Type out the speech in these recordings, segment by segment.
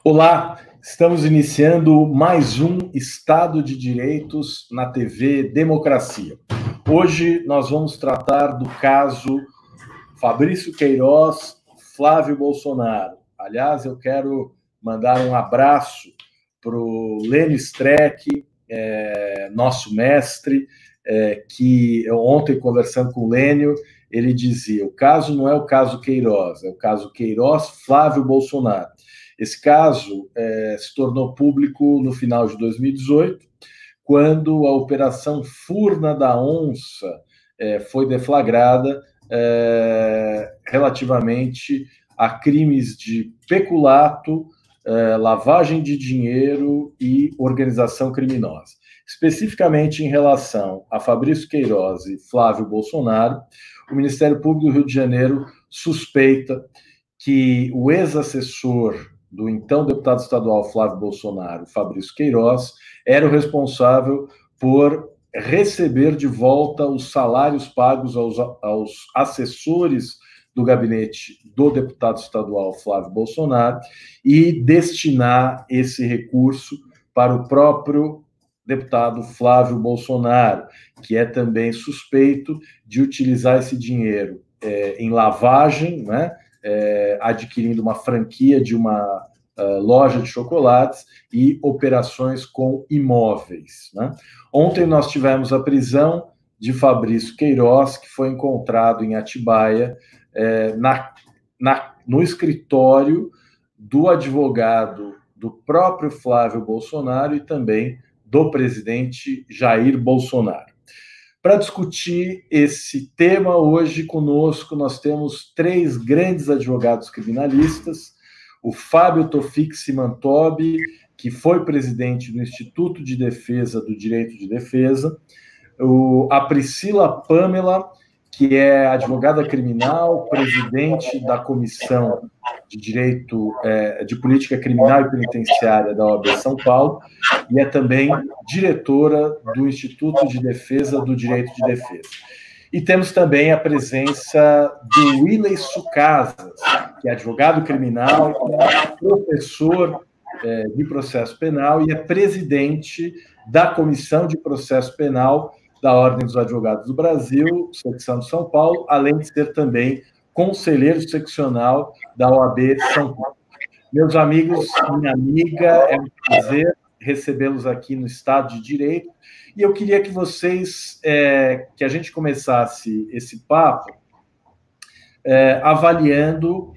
Olá, estamos iniciando mais um Estado de Direitos na TV Democracia. Hoje nós vamos tratar do caso Fabrício Queiroz, Flávio Bolsonaro. Aliás, eu quero mandar um abraço para o Lênio Streck, nosso mestre, que ontem, conversando com o Lênio, ele dizia: o caso não é o caso Queiroz, é o caso Queiroz-Flávio Bolsonaro. Esse caso se tornou público no final de 2018, quando a Operação Furna da Onça foi deflagrada relativamente a crimes de peculato, lavagem de dinheiro e organização criminosa. Especificamente em relação a Fabrício Queiroz e Flávio Bolsonaro, o Ministério Público do Rio de Janeiro suspeita que o ex-assessor do então deputado estadual Flávio Bolsonaro, Fabrício Queiroz, era o responsável por receber de volta os salários pagos aos assessores do gabinete do deputado estadual Flávio Bolsonaro e destinar esse recurso para o próprio deputado Flávio Bolsonaro, que é também suspeito de utilizar esse dinheiro em lavagem, né? Adquirindo uma franquia de uma loja de chocolates e operações com imóveis, né? Ontem nós tivemos a prisão de Fabrício Queiroz, que foi encontrado em Atibaia, no escritório do advogado do próprio Flávio Bolsonaro e também do presidente Jair Bolsonaro. Para discutir esse tema, hoje conosco nós temos três grandes advogados criminalistas: o Fábio Tofik Simantobi, que foi presidente do Instituto de Defesa do Direito de Defesa, a Priscila Pamela, que é advogada criminal, presidente da Comissão de Direito de Política Criminal e Penitenciária da OAB São Paulo, e é também diretora do Instituto de Defesa do Direito de Defesa. E temos também a presença do Willey Sucasas, que é advogado criminal, professor de processo penal e é presidente da Comissão de Processo Penal da Ordem dos Advogados do Brasil, secção de São Paulo, além de ser também conselheiro seccional da OAB São Paulo. Meus amigos, minha amiga, é um prazer recebê-los aqui no Estado de Direito, e eu queria que vocês, que a gente começasse esse papo avaliando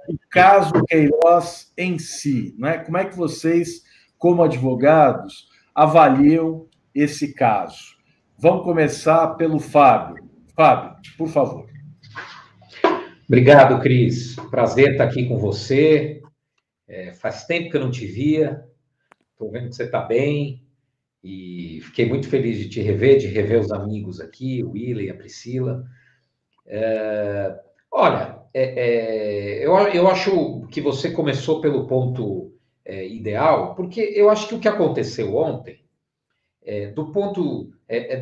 o caso Queiroz em si, né? Como é que vocês, como advogados, avaliam esse caso? Vamos começar pelo Fábio. Fábio, por favor. Obrigado, Cris. Prazer estar aqui com você. Faz tempo que eu não te via. Estou vendo que você está bem. E fiquei muito feliz de te rever, de rever os amigos aqui, o Willey e a Priscila. Olha, eu acho que você começou pelo ponto ideal, porque eu acho que o que aconteceu ontem, do ponto...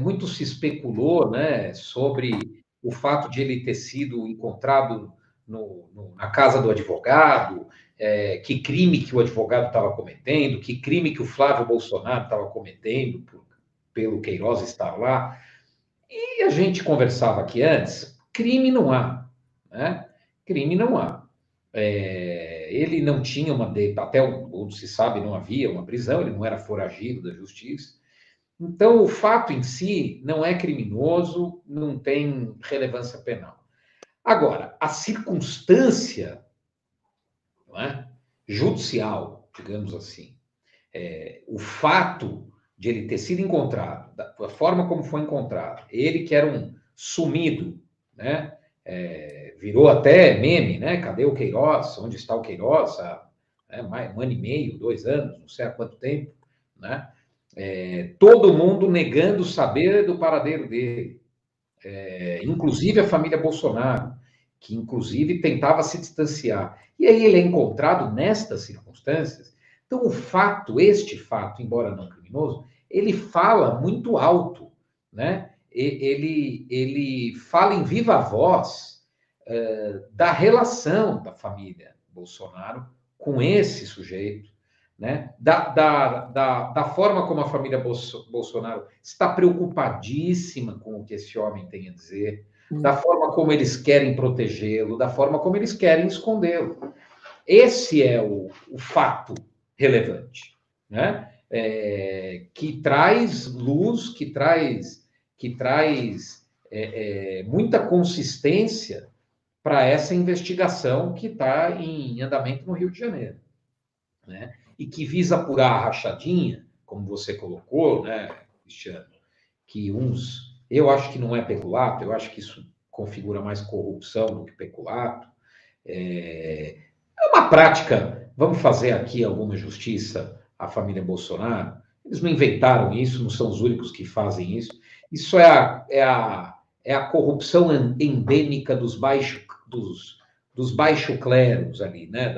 muito se especulou, né, sobre o fato de ele ter sido encontrado na casa do advogado, que crime que o advogado estava cometendo, que crime que o Flávio Bolsonaro estava cometendo, pelo Queiroz estar lá. E a gente conversava aqui antes, crime não há, né? Crime não há. Ele não tinha até onde se sabe, não havia uma prisão, ele não era foragido da justiça. Então, o fato em si não é criminoso, não tem relevância penal. Agora, a circunstância, não é, judicial, digamos assim, o fato de ele ter sido encontrado, da forma como foi encontrado, ele que era um sumido, né, virou até meme, né? Cadê o Queiroz? Onde está o Queiroz? Há um ano e meio, 2 anos, não sei há quanto tempo, né? Todo mundo negando saber do paradeiro dele, inclusive a família Bolsonaro. que inclusive tentava se distanciar. E aí ele é encontrado nestas circunstâncias. Então, este fato, embora não criminoso, ele fala muito alto, né? Ele fala em viva voz da relação da família Bolsonaro com esse sujeito, né? Da forma como a família Bolsonaro está preocupadíssima com o que esse homem tem a dizer, da forma como eles querem protegê-lo, da forma como eles querem escondê-lo. Esse é o fato relevante, né? Que traz luz, que traz muita consistência para essa investigação que está em andamento no Rio de Janeiro, né? E que visa apurar a rachadinha, como você colocou, né, Cristiano, que eu acho que não é peculato, eu acho que isso configura mais corrupção do que peculato. É uma prática, vamos fazer aqui alguma justiça à família Bolsonaro, eles não inventaram isso, não são os únicos que fazem isso. Isso é a corrupção endêmica dos baixo cleros ali, né,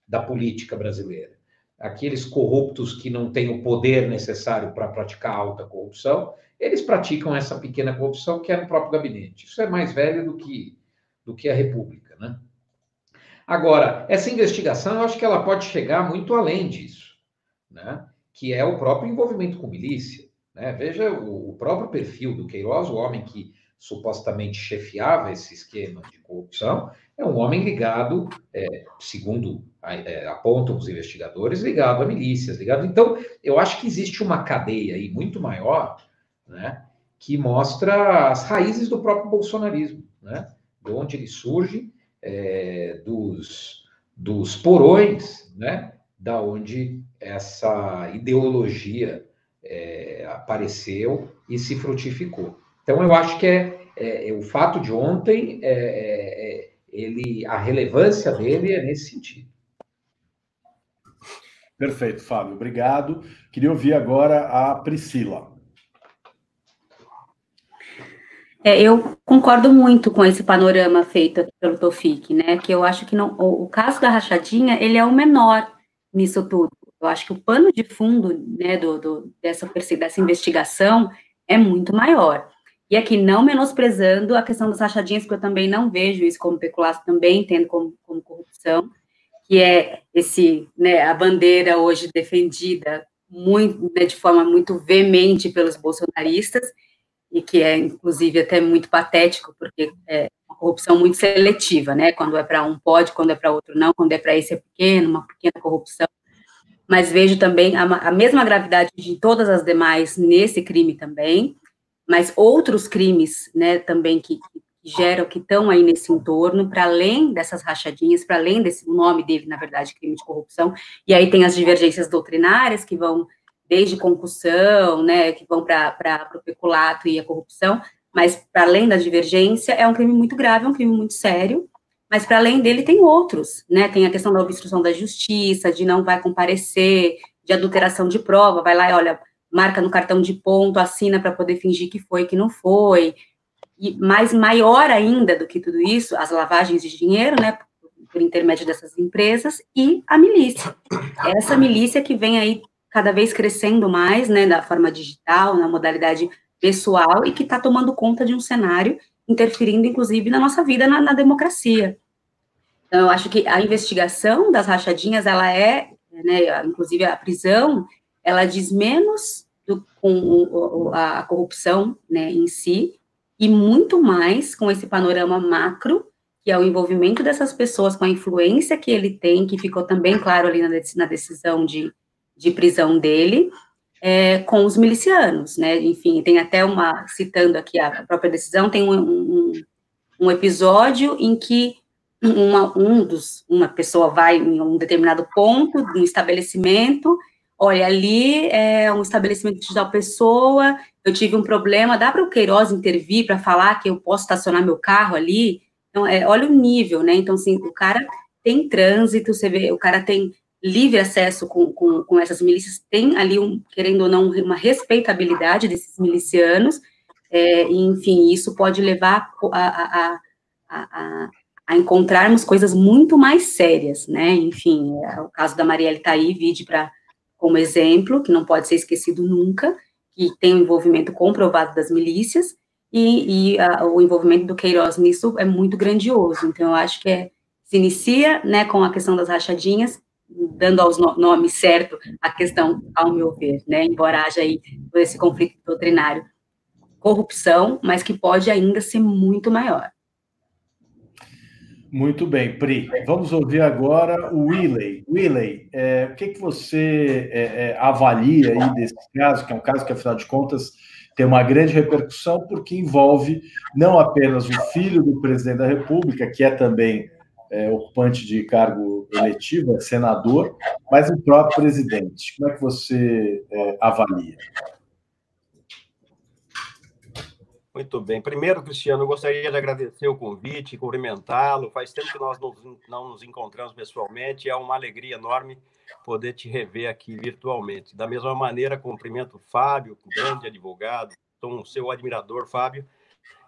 da política brasileira. Aqueles corruptos que não têm o poder necessário para praticar alta corrupção, eles praticam essa pequena corrupção que é no próprio gabinete. Isso é mais velho do que a República, né? Agora, essa investigação, eu acho que ela pode chegar muito além disso, né? Que é o próprio envolvimento com milícia, né? Veja o próprio perfil do Queiroz, o homem que supostamente chefiava esse esquema de corrupção, é um homem ligado, segundo apontam os investigadores, ligado a milícias, ligado... Então, eu acho que existe uma cadeia aí muito maior, né, que mostra as raízes do próprio bolsonarismo, né? De onde ele surge, dos porões, né, da onde essa ideologia apareceu e se frutificou. Então, eu acho que o fato de ontem, a relevância dele é nesse sentido. Perfeito, Fábio, obrigado. Queria ouvir agora a Priscila. Eu concordo muito com esse panorama feito aqui pelo Tofik, né? Que eu acho que não, o caso da rachadinha, ele é o menor nisso tudo. Eu acho que o pano de fundo, né, dessa investigação é muito maior. E aqui, não menosprezando a questão das rachadinhas, porque eu também não vejo isso como peculato, também entendo como corrupção, que é a bandeira hoje defendida muito, né, de forma muito veemente pelos bolsonaristas, e que é, inclusive, até muito patético, porque é uma corrupção muito seletiva, né? Quando é para um pode, quando é para outro não, quando é para esse é pequeno, uma pequena corrupção. Mas vejo também a mesma gravidade de todas as demais nesse crime também, mas outros crimes, né, também que estão aí nesse entorno, para além dessas rachadinhas, para além o nome dele, na verdade, crime de corrupção, e aí tem as divergências doutrinárias que vão desde concussão, né, que vão para o peculato e a corrupção, mas para além da divergência, é um crime muito grave, é um crime muito sério, mas para além dele tem outros, né, tem a questão da obstrução da justiça, de não vai comparecer, de adulteração de prova, vai lá e olha, marca no cartão de ponto, assina para poder fingir que foi, que não foi, e mais maior ainda do que tudo isso, as lavagens de dinheiro, né, por intermédio dessas empresas, e a milícia. Essa milícia que vem aí cada vez crescendo mais, né, da forma digital, na modalidade pessoal, e que está tomando conta de um cenário, interferindo, inclusive, na nossa vida, na democracia. Então, eu acho que a investigação das rachadinhas, ela né, inclusive a prisão, ela diz menos com a corrupção, né, em si, e muito mais com esse panorama macro, que é o envolvimento dessas pessoas com a influência que ele tem, que ficou também claro ali na decisão de prisão dele, com os milicianos, né, enfim, tem até citando aqui a própria decisão, tem um episódio em que uma pessoa vai em um determinado ponto, de um estabelecimento, olha, ali é um estabelecimento de tal pessoa, eu tive um problema, dá para o Queiroz intervir para falar que eu posso estacionar meu carro ali? Então, olha o nível, né, então, assim, o cara tem trânsito, você vê, o cara tem livre acesso com essas milícias, tem ali, querendo ou não, uma respeitabilidade desses milicianos, e, enfim, isso pode levar a a encontrarmos coisas muito mais sérias, né? Enfim, o caso da Marielle está aí, vide como exemplo, que não pode ser esquecido nunca, que tem um envolvimento comprovado das milícias, e o envolvimento do Queiroz nisso é muito grandioso. Então, eu acho que se inicia, né, com a questão das rachadinhas, dando aos nomes certo a questão, ao meu ver, né, embora haja aí todo esse conflito doutrinário, corrupção, mas que pode ainda ser muito maior. Muito bem, Pri. Vamos ouvir agora o Willey. Willey, o que você avalia aí desse caso, que é um caso que, afinal de contas, tem uma grande repercussão, porque envolve não apenas o filho do presidente da República, que é também ocupante de cargo eletivo, é senador, mas o próprio presidente. Como é que você avalia? Muito bem. Primeiro, Cristiano, eu gostaria de agradecer o convite, cumprimentá-lo. Faz tempo que nós não nos encontramos pessoalmente. É uma alegria enorme poder te rever aqui virtualmente. Da mesma maneira, cumprimento o Fábio, o grande advogado. Sou um seu admirador, Fábio.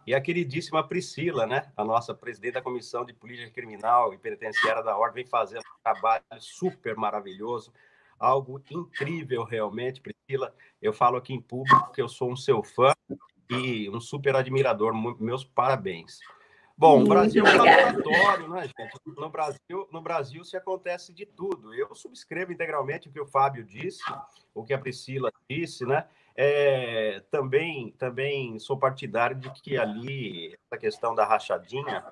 E a queridíssima Priscila, né? A nossa presidente da Comissão de Política Criminal e Penitenciária da Ordem, vem fazendo um trabalho super maravilhoso. Algo incrível, realmente, Priscila. Eu falo aqui em público que eu sou um seu fã e um super admirador. Meus parabéns. Bom, o Brasil é um laboratório, né, gente? No Brasil se acontece de tudo. Eu subscrevo integralmente o que o Fábio disse, o que a Priscila disse, né? Também sou partidário de que ali, essa questão da rachadinha,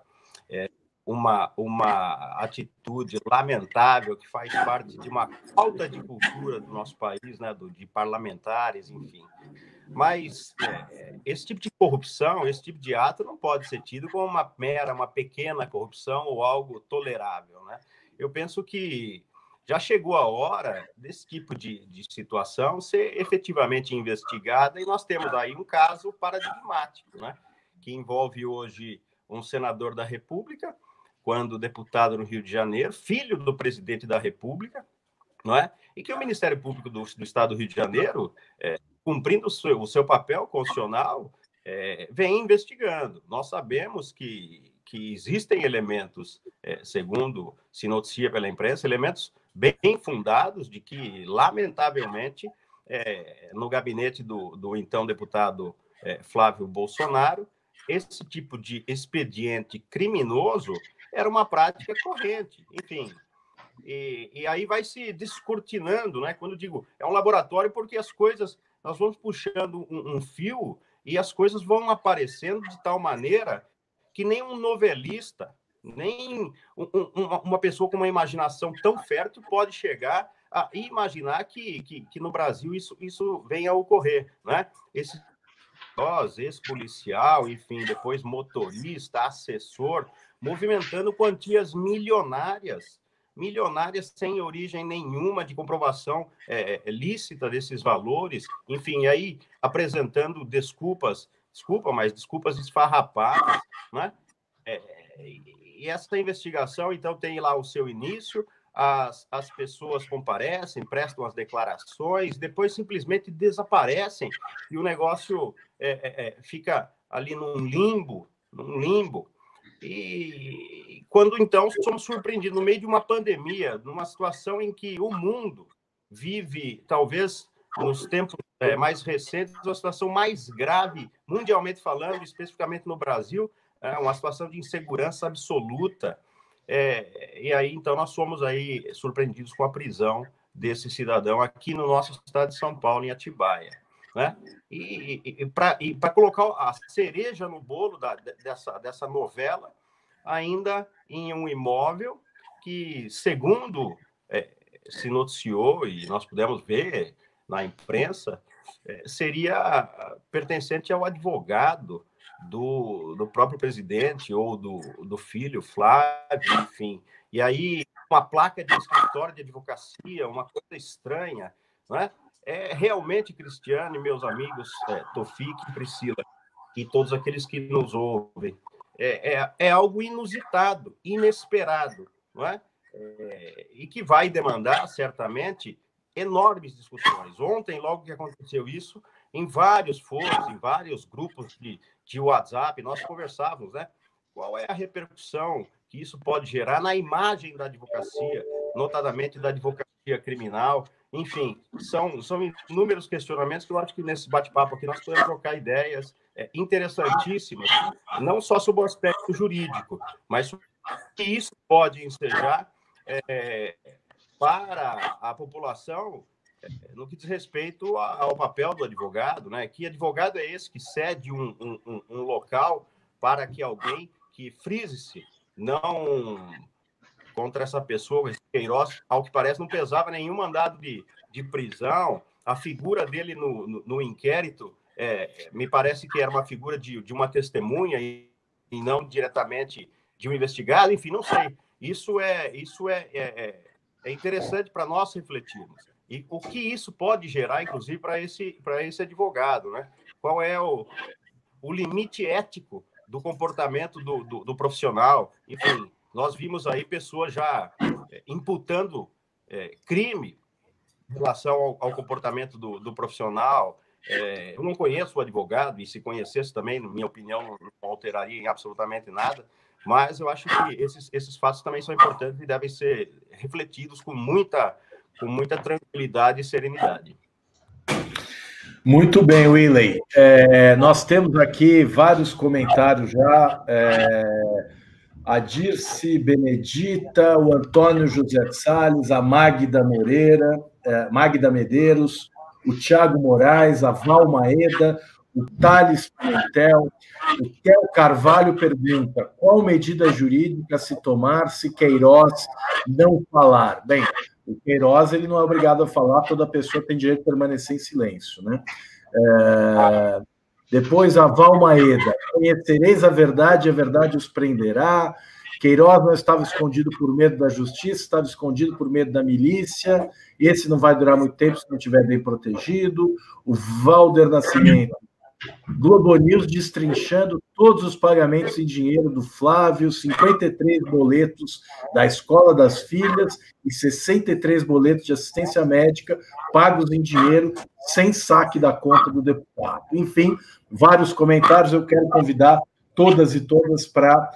uma atitude lamentável que faz parte de uma falta de cultura do nosso país, né? De parlamentares, enfim. Mas esse tipo de corrupção, esse tipo de ato não pode ser tido como uma pequena corrupção ou algo tolerável, né? Eu penso que já chegou a hora desse tipo de situação ser efetivamente investigada, e nós temos aí um caso paradigmático, né? Que envolve hoje um senador da República, quando deputado no Rio de Janeiro, filho do presidente da República, não é? E que o Ministério Público do Estado do Rio de Janeiro, cumprindo o seu papel constitucional, vem investigando. Nós sabemos que existem elementos, segundo se noticia pela imprensa, elementos bem fundados de que, lamentavelmente, no gabinete do então deputado Flávio Bolsonaro, esse tipo de expediente criminoso era uma prática corrente. Enfim, e aí vai se descortinando, né? Quando digo, é um laboratório, porque as coisas, nós vamos puxando um fio e as coisas vão aparecendo de tal maneira que nem um novelista, nem uma pessoa com uma imaginação tão fértil pode chegar a imaginar que no Brasil isso venha a ocorrer, né? Esse policial, enfim, depois motorista, assessor, movimentando quantias milionárias sem origem nenhuma de comprovação lícita desses valores, enfim, aí apresentando desculpas esfarrapadas, né? E essa investigação, então, tem lá o seu início, as pessoas comparecem, prestam as declarações, depois simplesmente desaparecem e o negócio fica ali num limbo. E quando, então, somos surpreendidos no meio de uma pandemia, numa situação em que o mundo vive, talvez, nos tempos mais recentes, uma situação mais grave, mundialmente falando, especificamente no Brasil, uma situação de insegurança absoluta. E aí, então, nós somos aí surpreendidos com a prisão desse cidadão aqui no nosso estado de São Paulo, em Atibaia, né? E para colocar a cereja no bolo dessa novela, ainda em um imóvel que, segundo se noticiou e nós pudemos ver na imprensa, seria pertencente ao advogado do próprio presidente ou do filho Flávio, enfim. E aí, uma placa de escritório de advocacia, uma coisa estranha, não é? Realmente, Cristiano e meus amigos, Tofik e Priscila, e todos aqueles que nos ouvem, é algo inusitado, inesperado, não é? E que vai demandar, certamente, enormes discussões. Ontem, logo que aconteceu isso, em vários fóruns, em vários grupos de WhatsApp, nós conversávamos, né? Qual é a repercussão que isso pode gerar na imagem da advocacia, notadamente da advocacia criminal. Enfim, são inúmeros questionamentos que eu acho que nesse bate-papo aqui nós podemos trocar ideias interessantíssimas, não só sobre o aspecto jurídico, mas sobre o que isso pode ensejar para a população no que diz respeito ao papel do advogado, né? Que advogado é esse que cede um local para que alguém que frise-se não contra essa pessoa, esse Queiroz, ao que parece, não pesava nenhum mandado de prisão. A figura dele no inquérito me parece que era uma figura de uma testemunha e não diretamente de um investigado. Enfim, não sei. Isso é interessante para nós refletirmos. E o que isso pode gerar, inclusive, para esse advogado, né? Qual é o limite ético do comportamento do profissional? Enfim, nós vimos aí pessoas já imputando crime em relação ao comportamento do profissional. Eu não conheço o advogado, e se conhecesse também, na minha opinião, não alteraria em absolutamente nada, mas eu acho que esses fatos também são importantes e devem ser refletidos com muita tranquilidade e serenidade. Muito bem, Willey. Nós temos aqui vários comentários já. A Dirce Benedita, o Antônio José Salles, a Magda Medeiros, o Tiago Moraes, a Val Maeda, o Thales Pimentel, o Kel Carvalho pergunta: qual medida jurídica se tomar se Queiroz não falar? Bem, o Queiroz ele não é obrigado a falar, toda pessoa tem direito de permanecer em silêncio, né? Depois a Val Maeda: conhecereis a verdade os prenderá. Queiroz não estava escondido por medo da justiça, estava escondido por medo da milícia. Esse não vai durar muito tempo se não estiver bem protegido. O Valder Nascimento: Globo News destrinchando todos os pagamentos em dinheiro do Flávio, 53 boletos da escola das filhas e 63 boletos de assistência médica pagos em dinheiro sem saque da conta do deputado. Enfim, vários comentários. Eu quero convidar todas e todas para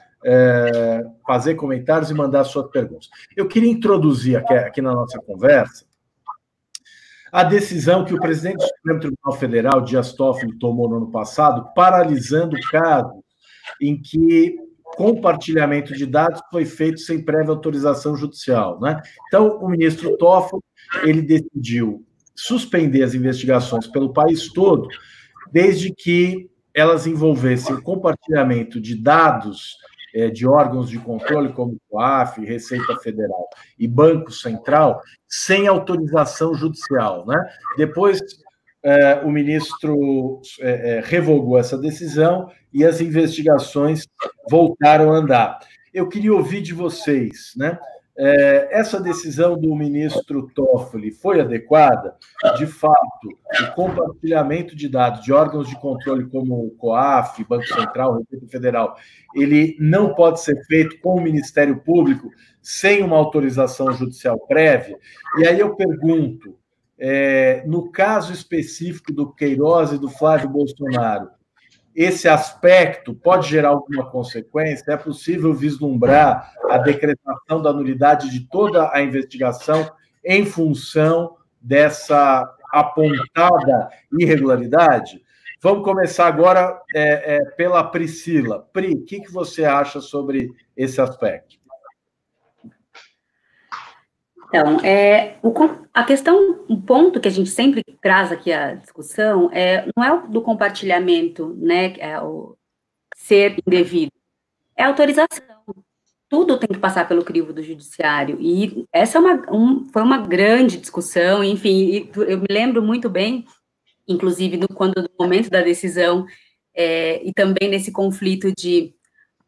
fazer comentários e mandar suas perguntas. Eu queria introduzir aqui na nossa conversa a decisão que o presidente do Supremo Tribunal Federal, Dias Toffoli, tomou no ano passado, paralisando casos em que compartilhamento de dados foi feito sem prévia autorização judicial, né? Então, o ministro Toffoli, ele decidiu suspender as investigações pelo país todo, desde que elas envolvessem o compartilhamento de dados de órgãos de controle, como o COAF, Receita Federal e Banco Central, sem autorização judicial, né? Depois, o ministro revogou essa decisão e as investigações voltaram a andar. Eu queria ouvir de vocês, né? Essa decisão do ministro Toffoli foi adequada? De fato, o compartilhamento de dados de órgãos de controle como o COAF, Banco Central, Receita Federal, ele não pode ser feito com o Ministério Público sem uma autorização judicial prévia? E aí eu pergunto, no caso específico do Queiroz e do Flávio Bolsonaro, esse aspecto pode gerar alguma consequência? É possível vislumbrar a decretação da nulidade de toda a investigação em função dessa apontada irregularidade? Vamos começar agora pela Priscila. Pri, o que você acha sobre esse aspecto? Então, a questão, um ponto que a gente sempre traz aqui à discussão não é o do compartilhamento, né, o ser indevido, é a autorização. Tudo tem que passar pelo crivo do judiciário, e essa foi uma grande discussão, enfim, eu me lembro muito bem, inclusive, no momento da decisão, e também nesse conflito de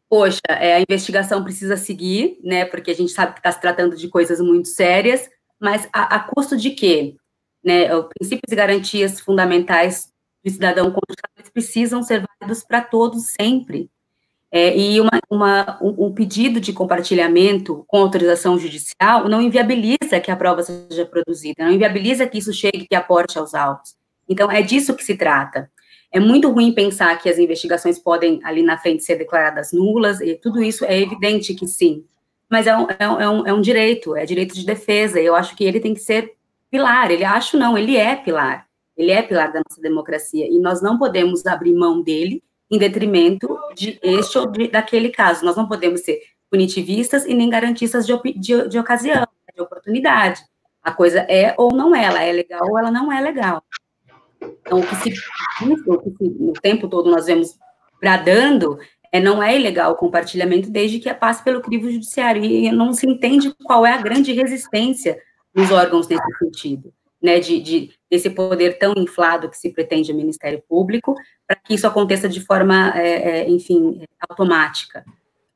poxa, a investigação precisa seguir, né, porque a gente sabe que está se tratando de coisas muito sérias, mas a custo de quê? Né, os princípios e garantias fundamentais do cidadão constitucional precisam ser válidos para todos sempre. E um pedido de compartilhamento com autorização judicial não inviabiliza que a prova seja produzida, não inviabiliza que isso chegue, que aporte aos autos. Então, é disso que se trata. É muito ruim pensar que as investigações podem, ali na frente, ser declaradas nulas, e tudo isso é evidente que sim, mas é um direito, é direito de defesa, e eu acho que ele tem que ser pilar, ele é pilar da nossa democracia, e nós não podemos abrir mão dele em detrimento de este ou daquele caso, nós não podemos ser punitivistas e nem garantistas de ocasião, de oportunidade, a coisa é ou não é, ela é legal ou ela não é legal. Então, o que o tempo todo nós vemos bradando, não é ilegal o compartilhamento desde que passe pelo crivo judiciário, e não se entende qual é a grande resistência dos órgãos nesse sentido, né, desse poder tão inflado que se pretende ao Ministério Público, para que isso aconteça de forma, enfim, automática.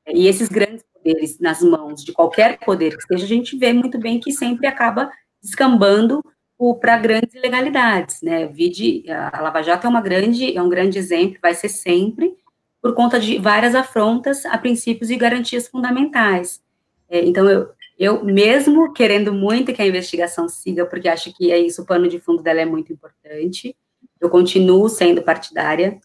E esses grandes poderes nas mãos de qualquer poder que seja, a gente vê muito bem que sempre acaba descambando para grandes ilegalidades, né? A Lava Jato é um grande exemplo, vai ser sempre, por conta de várias afrontas a princípios e garantias fundamentais. Então, eu mesmo querendo muito que a investigação siga, porque acho que é isso, o pano de fundo dela é muito importante, eu continuo sendo partidária,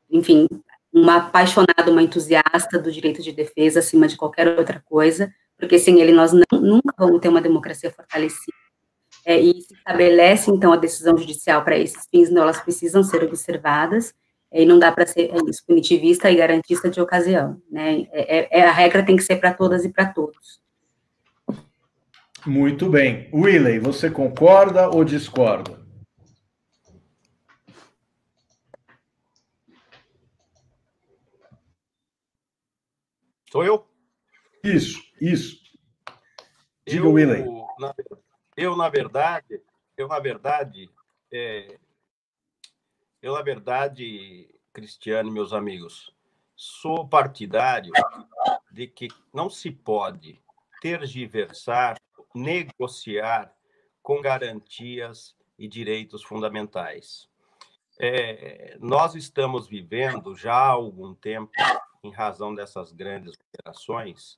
enfim, uma apaixonada, uma entusiasta do direito de defesa acima de qualquer outra coisa, porque sem ele nós nunca vamos ter uma democracia fortalecida. E se estabelece, então, a decisão judicial para esses fins, não, elas precisam ser observadas, e não dá para ser isso, punitivista e garantista de ocasião, né? A regra tem que ser para todas e para todos. Muito bem. Willey, você concorda ou discorda? Sou eu? Isso. Diga, Willey. Na verdade, Cristiano e meus amigos, sou partidário de que não se pode tergiversar, negociar com garantias e direitos fundamentais. Nós estamos vivendo já há algum tempo, em razão dessas grandes operações,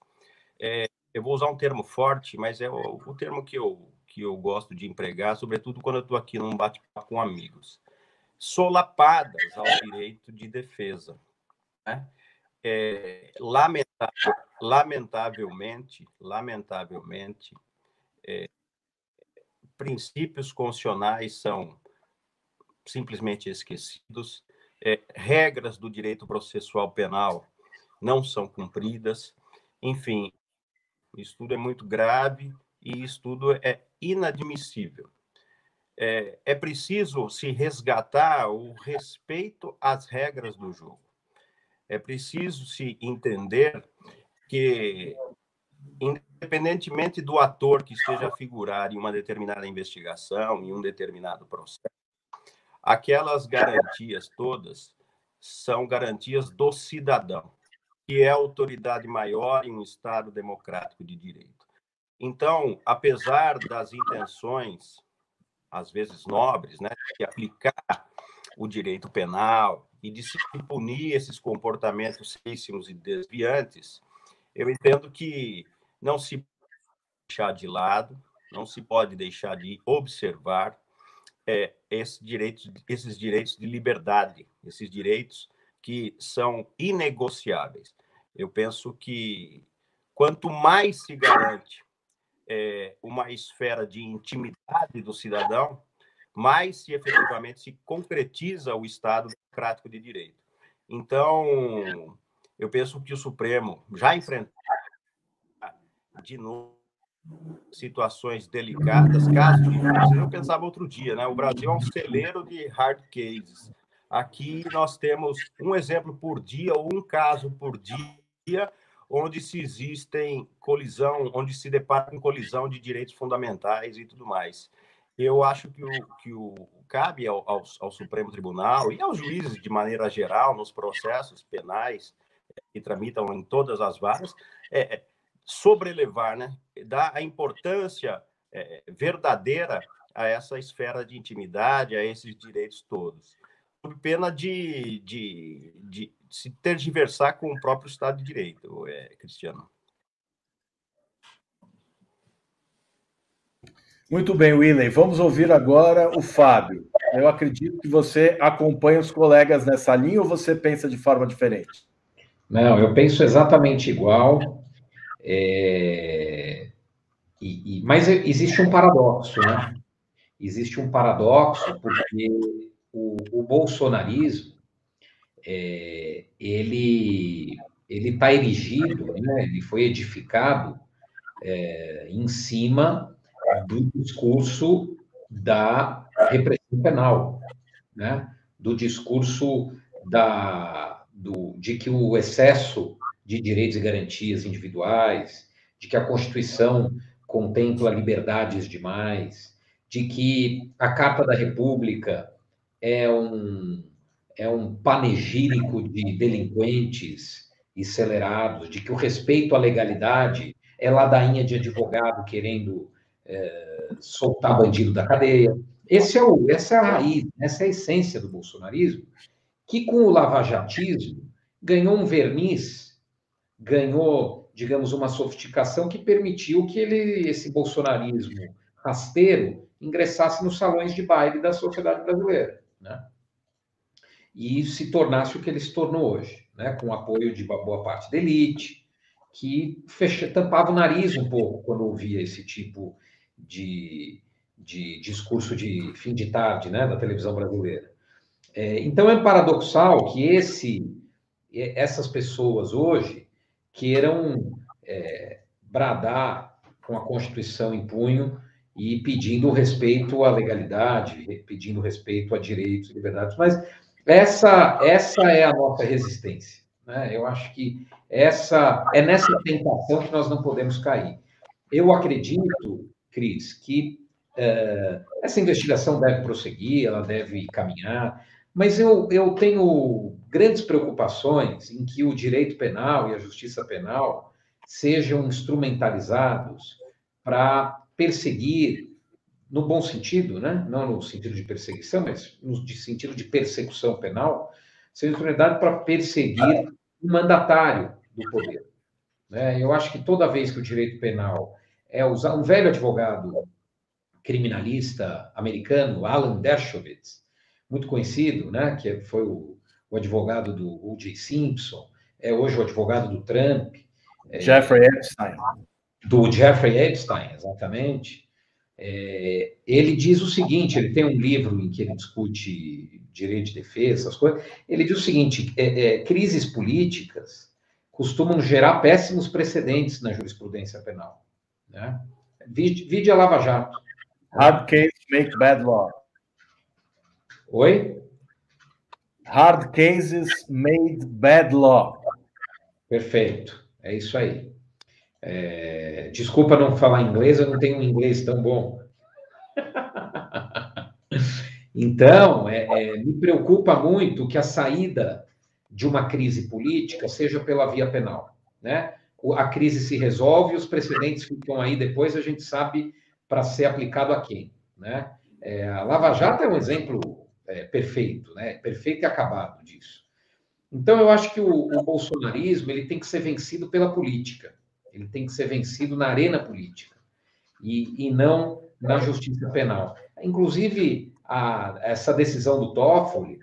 eu vou usar um termo forte, mas é o termo que eu gosto de empregar, sobretudo quando eu estou aqui num bate-papo com amigos, solapadas ao direito de defesa, né? Lamentavelmente, princípios constitucionais são simplesmente esquecidos, regras do direito processual penal não são cumpridas, enfim, isso tudo é muito grave e isso tudo é inadmissível. É preciso se resgatar o respeito às regras do jogo. É preciso se entender que, independentemente do ator que esteja a figurar em uma determinada investigação, em um determinado processo, aquelas garantias todas são garantias do cidadão, que é a autoridade maior em um Estado democrático de direito. Então, apesar das intenções, às vezes nobres, né, de aplicar o direito penal e de se punir esses comportamentos seríssimos e desviantes, eu entendo que não se pode deixar de lado, não se pode deixar de observar esses direitos de liberdade, esses direitos que são inegociáveis. Eu penso que quanto mais se garante uma esfera de intimidade do cidadão, mais se efetivamente se concretiza o Estado democrático de direito. Então, eu penso que o Supremo já enfrentou de novo situações delicadas, casos difíceis. Eu pensava outro dia, né? O Brasil é um celeiro de hard cases. Aqui nós temos um exemplo por dia ou um caso por dia onde se depara com colisão de direitos fundamentais e tudo mais. Eu acho que cabe ao Supremo Tribunal e aos juízes, de maneira geral, nos processos penais que tramitam em todas as varas, sobrelevar, né? Dar a importância verdadeira a essa esfera de intimidade, a esses direitos todos, sob pena de se tergiversar com o próprio Estado de Direito, Cristiano. Muito bem, Willey. Vamos ouvir agora o Fábio. Eu acredito que você acompanha os colegas nessa linha ou você pensa de forma diferente? Não, eu penso exatamente igual. Mas existe um paradoxo, né? Existe um paradoxo porque o bolsonarismo ele está erigido, né? Ele foi edificado em cima do discurso da repressão penal, né? Do discurso de que o excesso de direitos e garantias individuais, de que a Constituição contempla liberdades demais, de que a Carta da República é um panegírico de delinquentes e celerados, de que o respeito à legalidade é ladainha de advogado querendo soltar bandido da cadeia. Essa é a raiz, essa é a essência do bolsonarismo, que com o lavajatismo ganhou um verniz, ganhou, digamos, uma sofisticação que permitiu que esse bolsonarismo rasteiro ingressasse nos salões de baile da sociedade brasileira, né? E se tornasse o que ele se tornou hoje, né? Com o apoio de uma boa parte da elite, que tampava o nariz um pouco quando ouvia esse tipo de discurso de fim de tarde, né, da televisão brasileira. Então é paradoxal que essas pessoas hoje queiram bradar com a Constituição em punho e pedindo respeito à legalidade, pedindo respeito a direitos e liberdades, mas essa é a nossa resistência, né? Eu acho que é nessa tentação que nós não podemos cair. Eu acredito, Cris, que essa investigação deve prosseguir, ela deve caminhar, mas eu tenho grandes preocupações em que o direito penal e a justiça penal sejam instrumentalizados para perseguir, no bom sentido, né? Não no sentido de perseguição, mas no sentido de persecução penal, sejam instrumentados para perseguir o mandatário do poder, né? Eu acho que toda vez que o direito penal é usar um velho advogado criminalista americano, Alan Dershowitz, muito conhecido, né? Que foi o advogado do O.J. Simpson, é hoje o advogado do Trump. Jeffrey Epstein. Do Jeffrey Epstein, exatamente. Ele diz o seguinte, ele tem um livro em que ele discute direito de defesa, essas coisas. Ele diz o seguinte, crises políticas costumam gerar péssimos precedentes na jurisprudência penal, né? Vide a Lava Jato. Hard cases make bad law. Oi? Hard cases made bad law. Perfeito, é isso aí. Desculpa não falar inglês, eu não tenho um inglês tão bom. Então, me preocupa muito que a saída de uma crise política seja pela via penal, né? A crise se resolve, os precedentes ficam aí depois, a gente sabe para ser aplicado a quem, né? A Lava Jato é um exemplo perfeito, né? Perfeito e acabado disso. Então, eu acho que o bolsonarismo ele tem que ser vencido pela política, ele tem que ser vencido na arena política e não na justiça penal. Inclusive, essa decisão do Toffoli,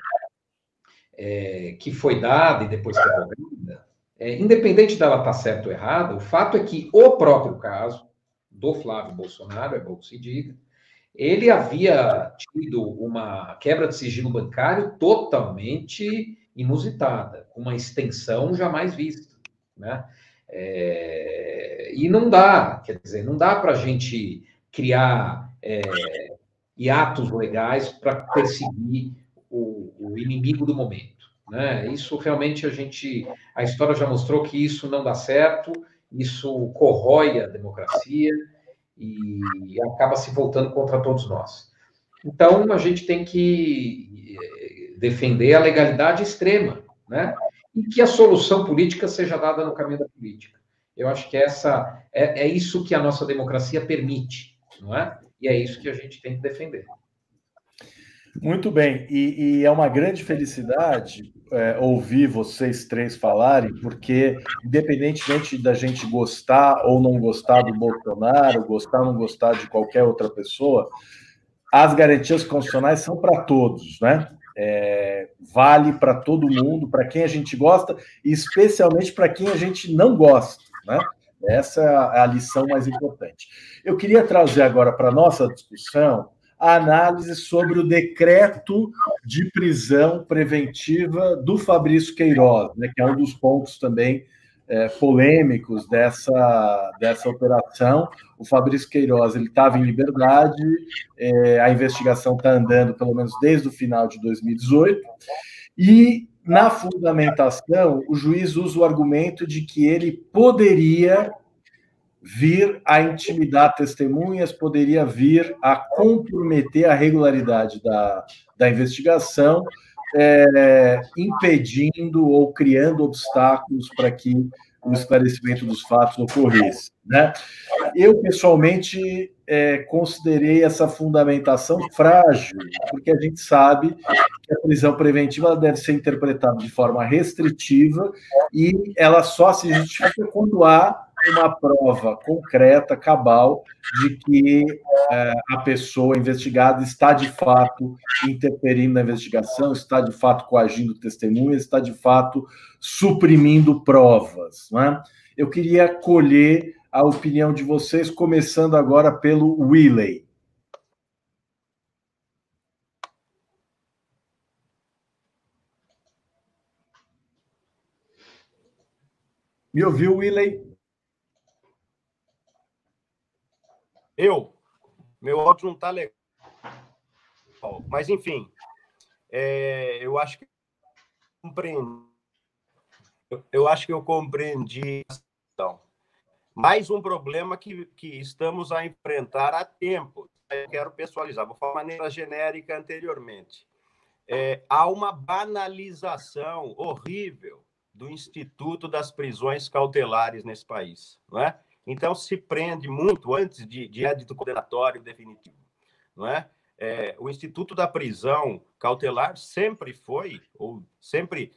que foi dada e depois revogada, independente dela estar certa ou errada, o fato é que o próprio caso do Flávio Bolsonaro, é bom que se diga, ele havia tido uma quebra de sigilo bancário totalmente inusitada, com uma extensão jamais vista, né? E não dá, quer dizer, não dá para a gente criar hiatos legais para perseguir o inimigo do momento, né? Isso realmente a história já mostrou que isso não dá certo, isso corrói a democracia e acaba se voltando contra todos nós. Então, a gente tem que defender a legalidade extrema, né? E que a solução política seja dada no caminho da política. Eu acho que é isso que a nossa democracia permite, não é? E é isso que a gente tem que defender. Muito bem, e é uma grande felicidade ouvir vocês três falarem, porque independentemente da gente gostar ou não gostar do Bolsonaro, gostar ou não gostar de qualquer outra pessoa, as garantias constitucionais são para todos, né? Vale para todo mundo, para quem a gente gosta, e especialmente para quem a gente não gosta, né? Essa é a lição mais importante. Eu queria trazer agora para a nossa discussão a análise sobre o decreto de prisão preventiva do Fabrício Queiroz, né, que é um dos pontos também polêmicos dessa operação. O Fabrício Queiroz ele estava em liberdade, a investigação está andando pelo menos desde o final de 2018, e na fundamentação o juiz usa o argumento de que ele poderia vir a intimidar testemunhas, poderia vir a comprometer a regularidade da investigação, impedindo ou criando obstáculos para que o esclarecimento dos fatos ocorresse, né? Eu, pessoalmente, considerei essa fundamentação frágil, porque a gente sabe que a prisão preventiva deve ser interpretada de forma restritiva e ela só se justifica quando há uma prova concreta, cabal, de que a pessoa investigada está, de fato, interferindo na investigação, está, de fato, coagindo testemunhas, está, de fato, suprimindo provas, não é? Eu queria colher a opinião de vocês, começando agora pelo Willey. Me ouviu, Willey? Meu áudio não está legal. Mas, enfim, eu acho que eu compreendi a situação. Mais um problema que estamos a enfrentar há tempo. Eu quero pessoalizar, vou falar de maneira genérica anteriormente. Há uma banalização horrível do Instituto das Prisões Cautelares nesse país, não é? Então, se prende muito antes de édito condenatório definitivo, não é? O Instituto da Prisão Cautelar sempre foi, ou sempre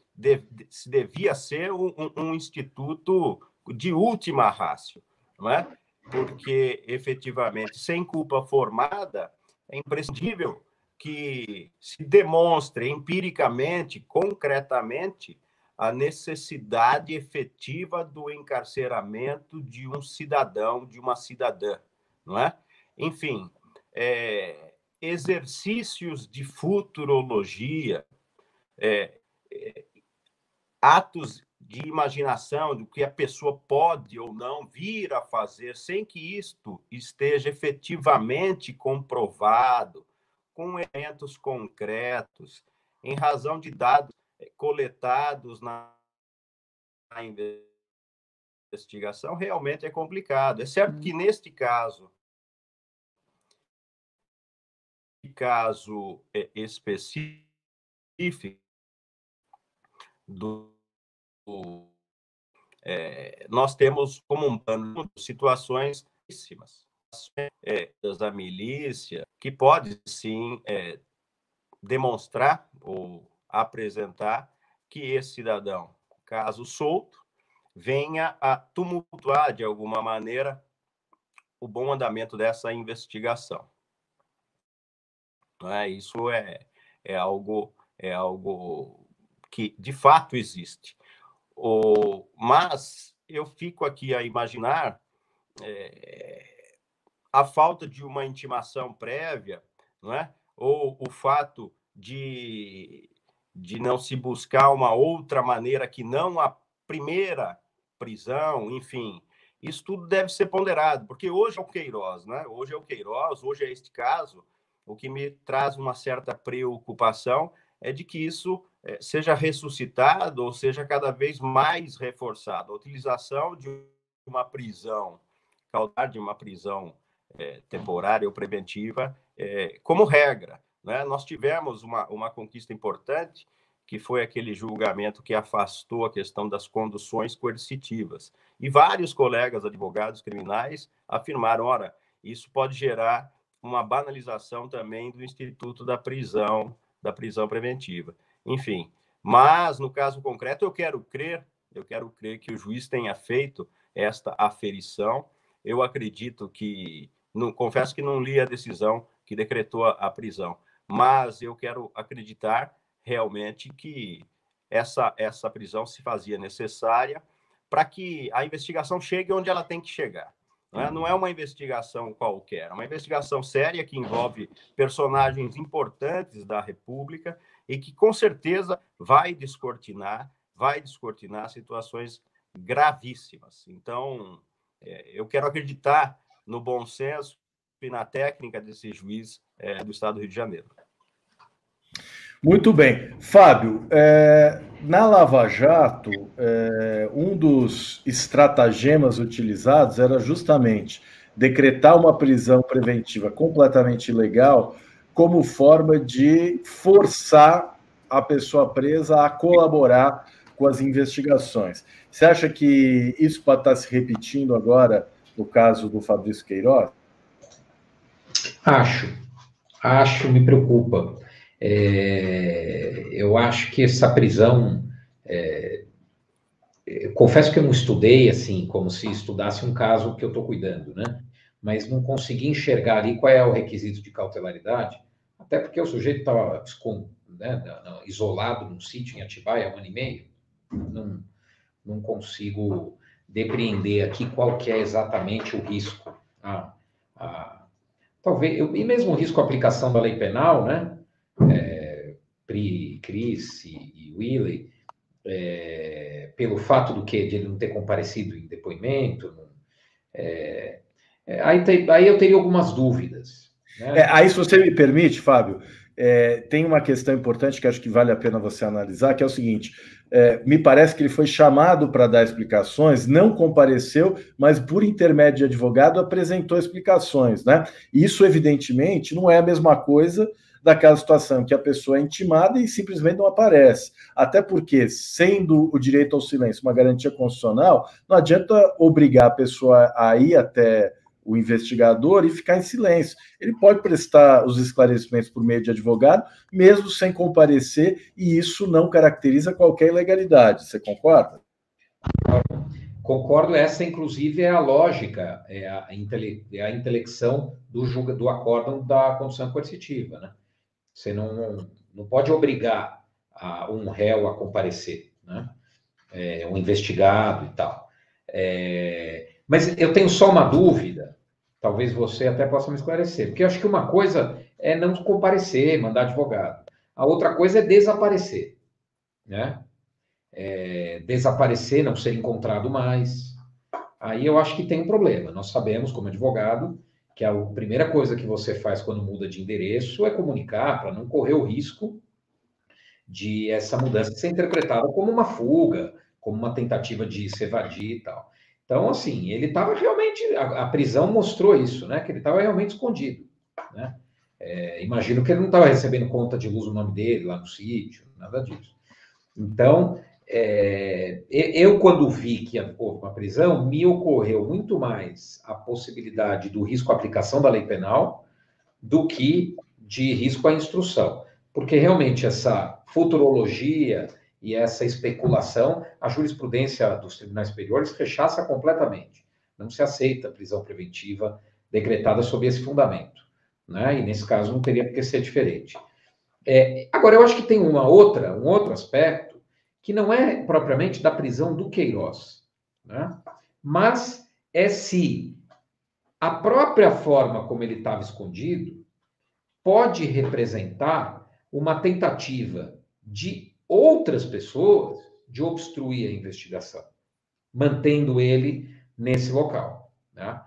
se devia ser um instituto de última ratio, não é? Porque, efetivamente, sem culpa formada, é imprescindível que se demonstre empiricamente, concretamente, a necessidade efetiva do encarceramento de um cidadão, de uma cidadã, não é? Enfim, exercícios de futurologia, atos de imaginação do que a pessoa pode ou não vir a fazer, sem que isto esteja efetivamente comprovado, com elementos concretos, em razão de dados coletados na investigação, realmente é complicado. É certo que, neste caso específico nós temos como um plano situações da milícia que pode, sim, demonstrar ou apresentar que esse cidadão, caso solto, venha a tumultuar, de alguma maneira, o bom andamento dessa investigação. Isso é algo que, de fato, existe. Mas eu fico aqui a imaginar a falta de uma intimação prévia, não é? Ou o fato de não se buscar uma outra maneira que não a primeira prisão, enfim, isso tudo deve ser ponderado, porque hoje é o Queiroz, né? Hoje é o Queiroz, hoje é este caso. O que me traz uma certa preocupação é de que isso seja ressuscitado ou seja cada vez mais reforçado. A utilização de uma prisão cautelar, de uma prisão temporária ou preventiva, como regra, né? Nós tivemos uma conquista importante, que foi aquele julgamento que afastou a questão das conduções coercitivas. E vários colegas advogados criminais afirmaram, ora, isso pode gerar uma banalização também do instituto da prisão preventiva. Enfim, mas no caso concreto eu quero crer que o juiz tenha feito esta aferição. Eu acredito que, confesso que não li a decisão que decretou a prisão, mas eu quero acreditar realmente que essa prisão se fazia necessária para que a investigação chegue onde ela tem que chegar. Não é uma investigação qualquer, é uma investigação séria que envolve personagens importantes da República e que, com certeza, vai descortinar situações gravíssimas. Então, eu quero acreditar no bom senso e na técnica desse juiz do Estado do Rio de Janeiro. Muito bem. Fábio, na Lava Jato, um dos estratagemas utilizados era justamente decretar uma prisão preventiva completamente ilegal como forma de forçar a pessoa presa a colaborar com as investigações. Você acha que isso pode estar se repetindo agora no caso do Fabrício Queiroz? Acho, me preocupa. Eu acho que essa prisão... eu confesso que eu não estudei assim, como se estudasse um caso que eu estou cuidando, né? Mas não consegui enxergar ali qual é o requisito de cautelaridade, até porque o sujeito estava isolado num sítio em Atibaia há 1 ano e meio. Não consigo depreender aqui qual que é exatamente o risco. Talvez, e mesmo o risco à aplicação da lei penal, né? Pri, Cris e Willy, pelo fato de ele não ter comparecido em depoimento, aí eu teria algumas dúvidas. Né? Aí, se você me permite, Fábio, tem uma questão importante que acho que vale a pena você analisar, que é o seguinte: me parece que ele foi chamado para dar explicações, não compareceu, mas por intermédio de advogado apresentou explicações, né? E isso, evidentemente, não é a mesma coisa daquela situação que a pessoa é intimada e simplesmente não aparece. Até porque, sendo o direito ao silêncio uma garantia constitucional, não adianta obrigar a pessoa a ir até o investigador e ficar em silêncio. Ele pode prestar os esclarecimentos por meio de advogado, mesmo sem comparecer, e isso não caracteriza qualquer ilegalidade. Você concorda? Concordo. Essa, inclusive, é a lógica, a intelecção do acórdão da condução coercitiva, né? Você não pode obrigar um réu a comparecer, né? Um investigado e tal. Mas eu tenho só uma dúvida, talvez você até possa me esclarecer, porque eu acho que uma coisa é não comparecer, mandar advogado. A outra coisa é desaparecer, né? Desaparecer, não ser encontrado mais. Aí eu acho que tem um problema. Nós sabemos, como advogado, que a primeira coisa que você faz quando muda de endereço é comunicar, para não correr o risco de essa mudança ser interpretada como uma fuga, como uma tentativa de se evadir e tal. Então, assim, ele estava realmente... A prisão mostrou isso, né? Que ele estava realmente escondido, né? Imagino que ele não estava recebendo conta de luz no nome dele, lá no sítio, nada disso. Então, eu quando vi que houve uma prisão, me ocorreu muito mais a possibilidade do risco à aplicação da lei penal do que de risco à instrução. Porque realmente essa futurologia e essa especulação, a jurisprudência dos tribunais superiores rechaça completamente. Não se aceita prisão preventiva decretada sob esse fundamento, né? E nesse caso não teria por que ser diferente. Agora, eu acho que tem um outro aspecto que não é propriamente da prisão do Queiroz, né? Mas é se a própria forma como ele estava escondido pode representar uma tentativa de outras pessoas de obstruir a investigação, mantendo ele nesse local, né?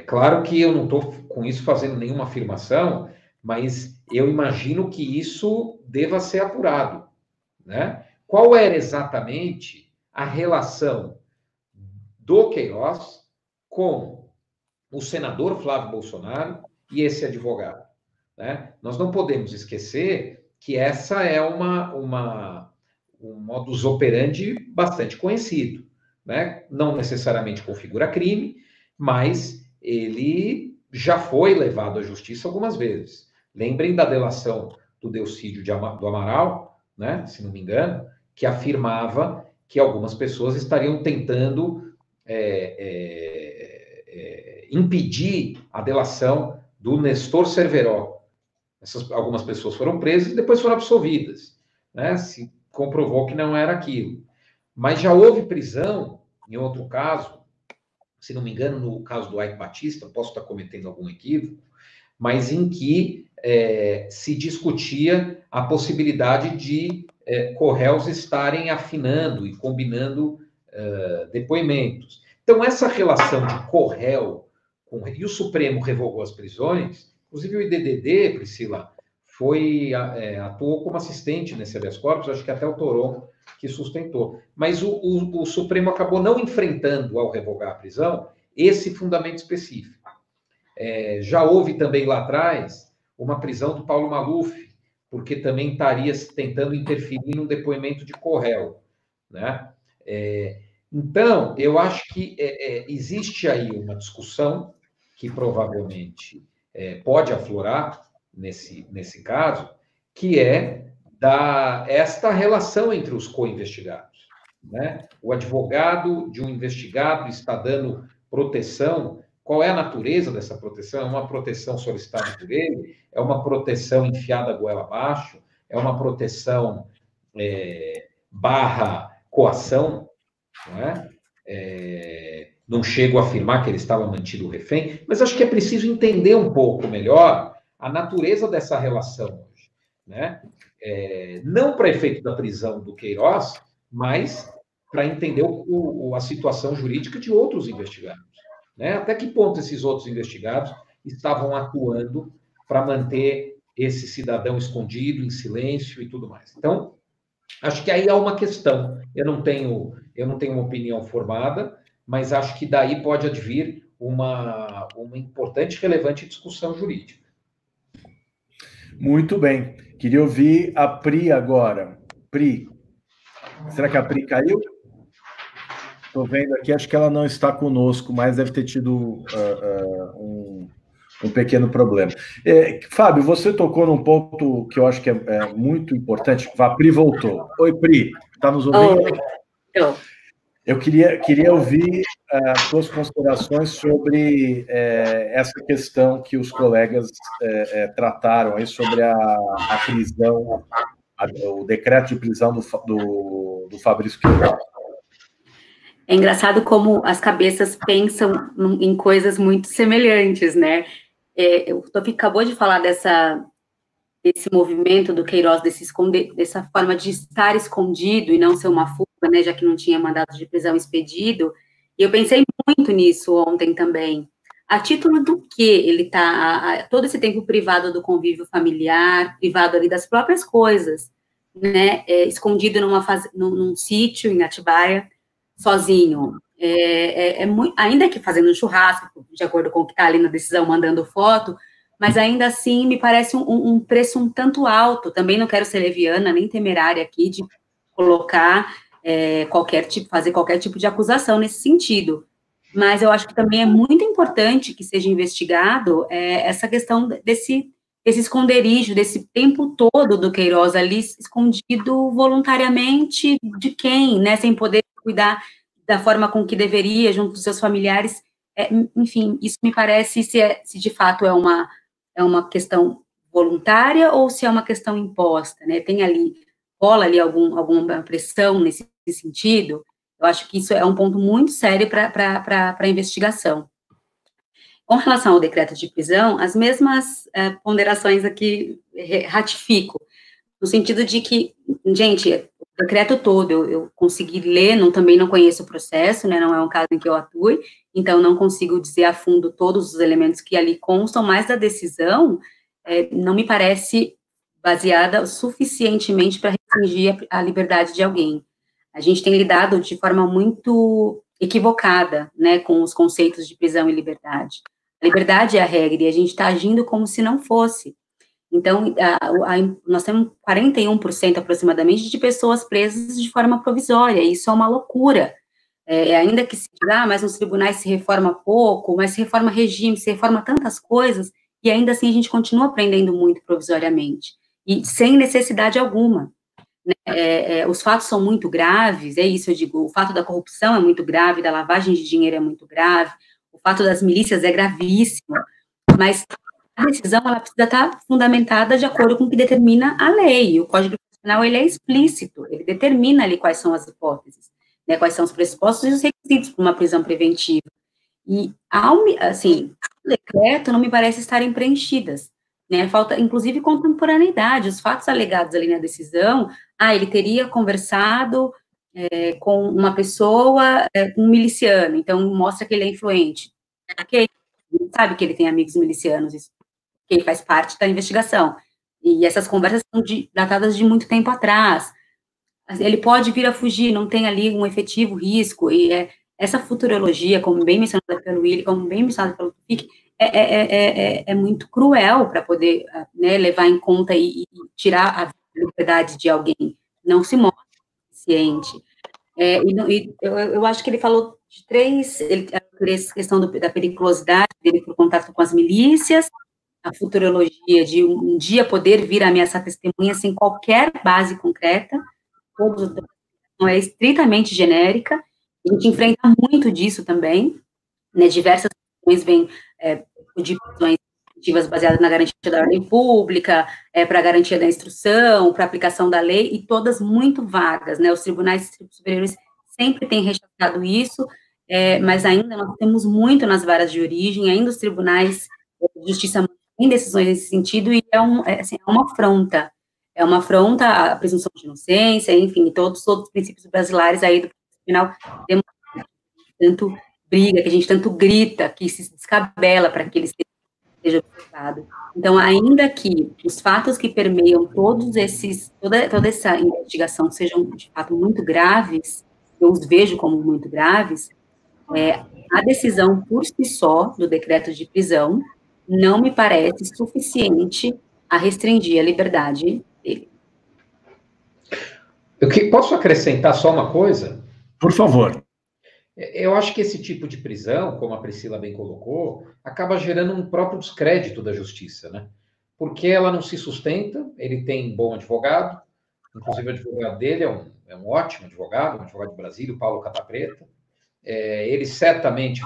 Claro que eu não estou com isso fazendo nenhuma afirmação, mas eu imagino que isso deva ser apurado, né? Qual era exatamente a relação do Queiroz com o senador Flávio Bolsonaro e esse advogado, né? Nós não podemos esquecer que essa é um modus operandi bastante conhecido, né? Não necessariamente configura crime, mas ele já foi levado à justiça algumas vezes. Lembrem da delação do Delcídio do Amaral, né, se não me engano, que afirmava que algumas pessoas estariam tentando impedir a delação do Nestor Cerveró. Algumas pessoas foram presas e depois foram absolvidas, né? Se comprovou que não era aquilo. Mas já houve prisão, em outro caso, se não me engano, no caso do Ike Batista, posso estar cometendo algum equívoco, mas em que se discutia a possibilidade de co-réus estarem afinando e combinando depoimentos. Então, essa relação de co-réu e o Supremo revogou as prisões, inclusive o IDDD, Priscila, atuou como assistente nesse habeas corpus, acho que até o Toron que sustentou. Mas o Supremo acabou não enfrentando, ao revogar a prisão, esse fundamento específico. Já houve também lá atrás uma prisão do Paulo Maluf, porque também estaria tentando interferir no depoimento de co-réu, né? Então, eu acho que existe aí uma discussão que provavelmente pode aflorar nesse caso, que é esta relação entre os co-investigados, né? O advogado de um investigado está dando proteção. Qual é a natureza dessa proteção? É uma proteção solicitada por ele? É uma proteção enfiada goela abaixo? É uma proteção barra coação? Não é? Não chego a afirmar que ele estava mantido refém, mas acho que é preciso entender um pouco melhor a natureza dessa relação hoje, né? Não para efeito da prisão do Queiroz, mas para entender a situação jurídica de outros investigados, né? Até que ponto esses outros investigados estavam atuando para manter esse cidadão escondido, em silêncio e tudo mais. Então, acho que aí há uma questão. Eu não tenho uma opinião formada, mas acho que daí pode advir uma importante e relevante discussão jurídica. Muito bem. Queria ouvir a Pri agora. Pri, será que a Pri caiu? Estou vendo aqui, acho que ela não está conosco, mas deve ter tido um pequeno problema. Fábio, você tocou num ponto que eu acho que é muito importante. A Pri voltou. Oi, Pri, está nos ouvindo? Oi. Eu queria ouvir as suas considerações sobre essa questão que os colegas trataram aí sobre a prisão, o decreto de prisão do Fabrício Queiroz. É engraçado como as cabeças pensam em coisas muito semelhantes, né? O Tofi acabou de falar desse movimento do Queiroz, dessa forma de estar escondido e não ser uma fuga, né, já que não tinha mandado de prisão expedido, e eu pensei muito nisso ontem também. A título do que ele está todo esse tempo privado do convívio familiar, privado ali das próprias coisas, né, escondido num sítio em Atibaia, sozinho, ainda que fazendo um churrasco, de acordo com o que está ali na decisão, mandando foto, mas ainda assim me parece um preço um tanto alto. Também não quero ser leviana, nem temerária aqui de colocar fazer qualquer tipo de acusação nesse sentido. Mas eu acho que também é muito importante que seja investigado essa questão desse esconderijo, desse tempo todo do Queiroz ali escondido voluntariamente de quem, né, sem poder cuidar da forma com que deveria, junto dos seus familiares. Enfim, isso me parece se de fato é uma questão voluntária ou se é uma questão imposta, né? Rola ali alguma pressão nesse sentido. Eu acho que isso é um ponto muito sério para a investigação. Com relação ao decreto de prisão, as mesmas ponderações aqui ratifico, no sentido de que, gente, o decreto todo eu consegui ler, também não conheço o processo, né, não é um caso em que eu atue, então não consigo dizer a fundo todos os elementos que ali constam, mas da decisão não me parece baseada suficientemente para restringir a liberdade de alguém. A gente tem lidado de forma muito equivocada, né, com os conceitos de prisão e liberdade. A liberdade é a regra e a gente está agindo como se não fosse. Então, nós temos 41% aproximadamente de pessoas presas de forma provisória, e isso é uma loucura. Ainda que se diga, mas nos tribunais se reforma pouco, mas se reforma regime, se reforma tantas coisas, e ainda assim a gente continua aprendendo muito provisoriamente, e sem necessidade alguma. Os fatos são muito graves, é isso eu digo, o fato da corrupção é muito grave, da lavagem de dinheiro é muito grave, o fato das milícias é gravíssimo, mas a decisão ela precisa estar fundamentada de acordo com o que determina a lei. O Código Penal ele é explícito, ele determina ali quais são as hipóteses, né, quais são os pressupostos e os requisitos para uma prisão preventiva. E, assim, o decreto não me parece estarem preenchidas, né, falta, inclusive, contemporaneidade, os fatos alegados ali na decisão, ele teria conversado com uma pessoa, um miliciano, então mostra que ele é influente. Ok, sabe que ele tem amigos milicianos, isso que faz parte da investigação. E essas conversas são datadas de muito tempo atrás. Ele pode vir a fugir, não tem ali um efetivo risco, e essa futurologia, como bem mencionada pelo Willi, como bem mencionada pelo Tufik, é muito cruel para poder, né, levar em conta e tirar a liberdade de alguém. Não se mostra suficiente. Eu acho que ele falou de três, a questão da periculosidade dele por contato com as milícias, a futurologia de um dia poder vir a ameaçar testemunha sem qualquer base concreta, não é estritamente genérica, a gente enfrenta muito disso também, né, diversas questões vêm de prisões baseadas na garantia da ordem pública, para a garantia da instrução, para a aplicação da lei, e todas muito vagas, né, os tribunais superiores sempre têm rechaçado isso, mas ainda nós temos muito nas varas de origem, ainda os tribunais de justiça têm decisões nesse sentido, e assim, é uma afronta à presunção de inocência, enfim, todos os princípios basilares aí do final, temos tanto briga, que a gente tanto grita, que se descabela para que ele seja observado. Então, ainda que os fatos que permeiam toda essa investigação sejam, de fato, muito graves, eu os vejo como muito graves, a decisão por si só do decreto de prisão não me parece suficiente a restringir a liberdade dele. Posso acrescentar só uma coisa? Por favor. Eu acho que esse tipo de prisão, como a Priscila bem colocou, acaba gerando um próprio descrédito da justiça, né? Porque ela não se sustenta, ele tem bom advogado, inclusive o advogado dele é um ótimo advogado, um advogado de Brasília, o Paulo Catapreta. Ele certamente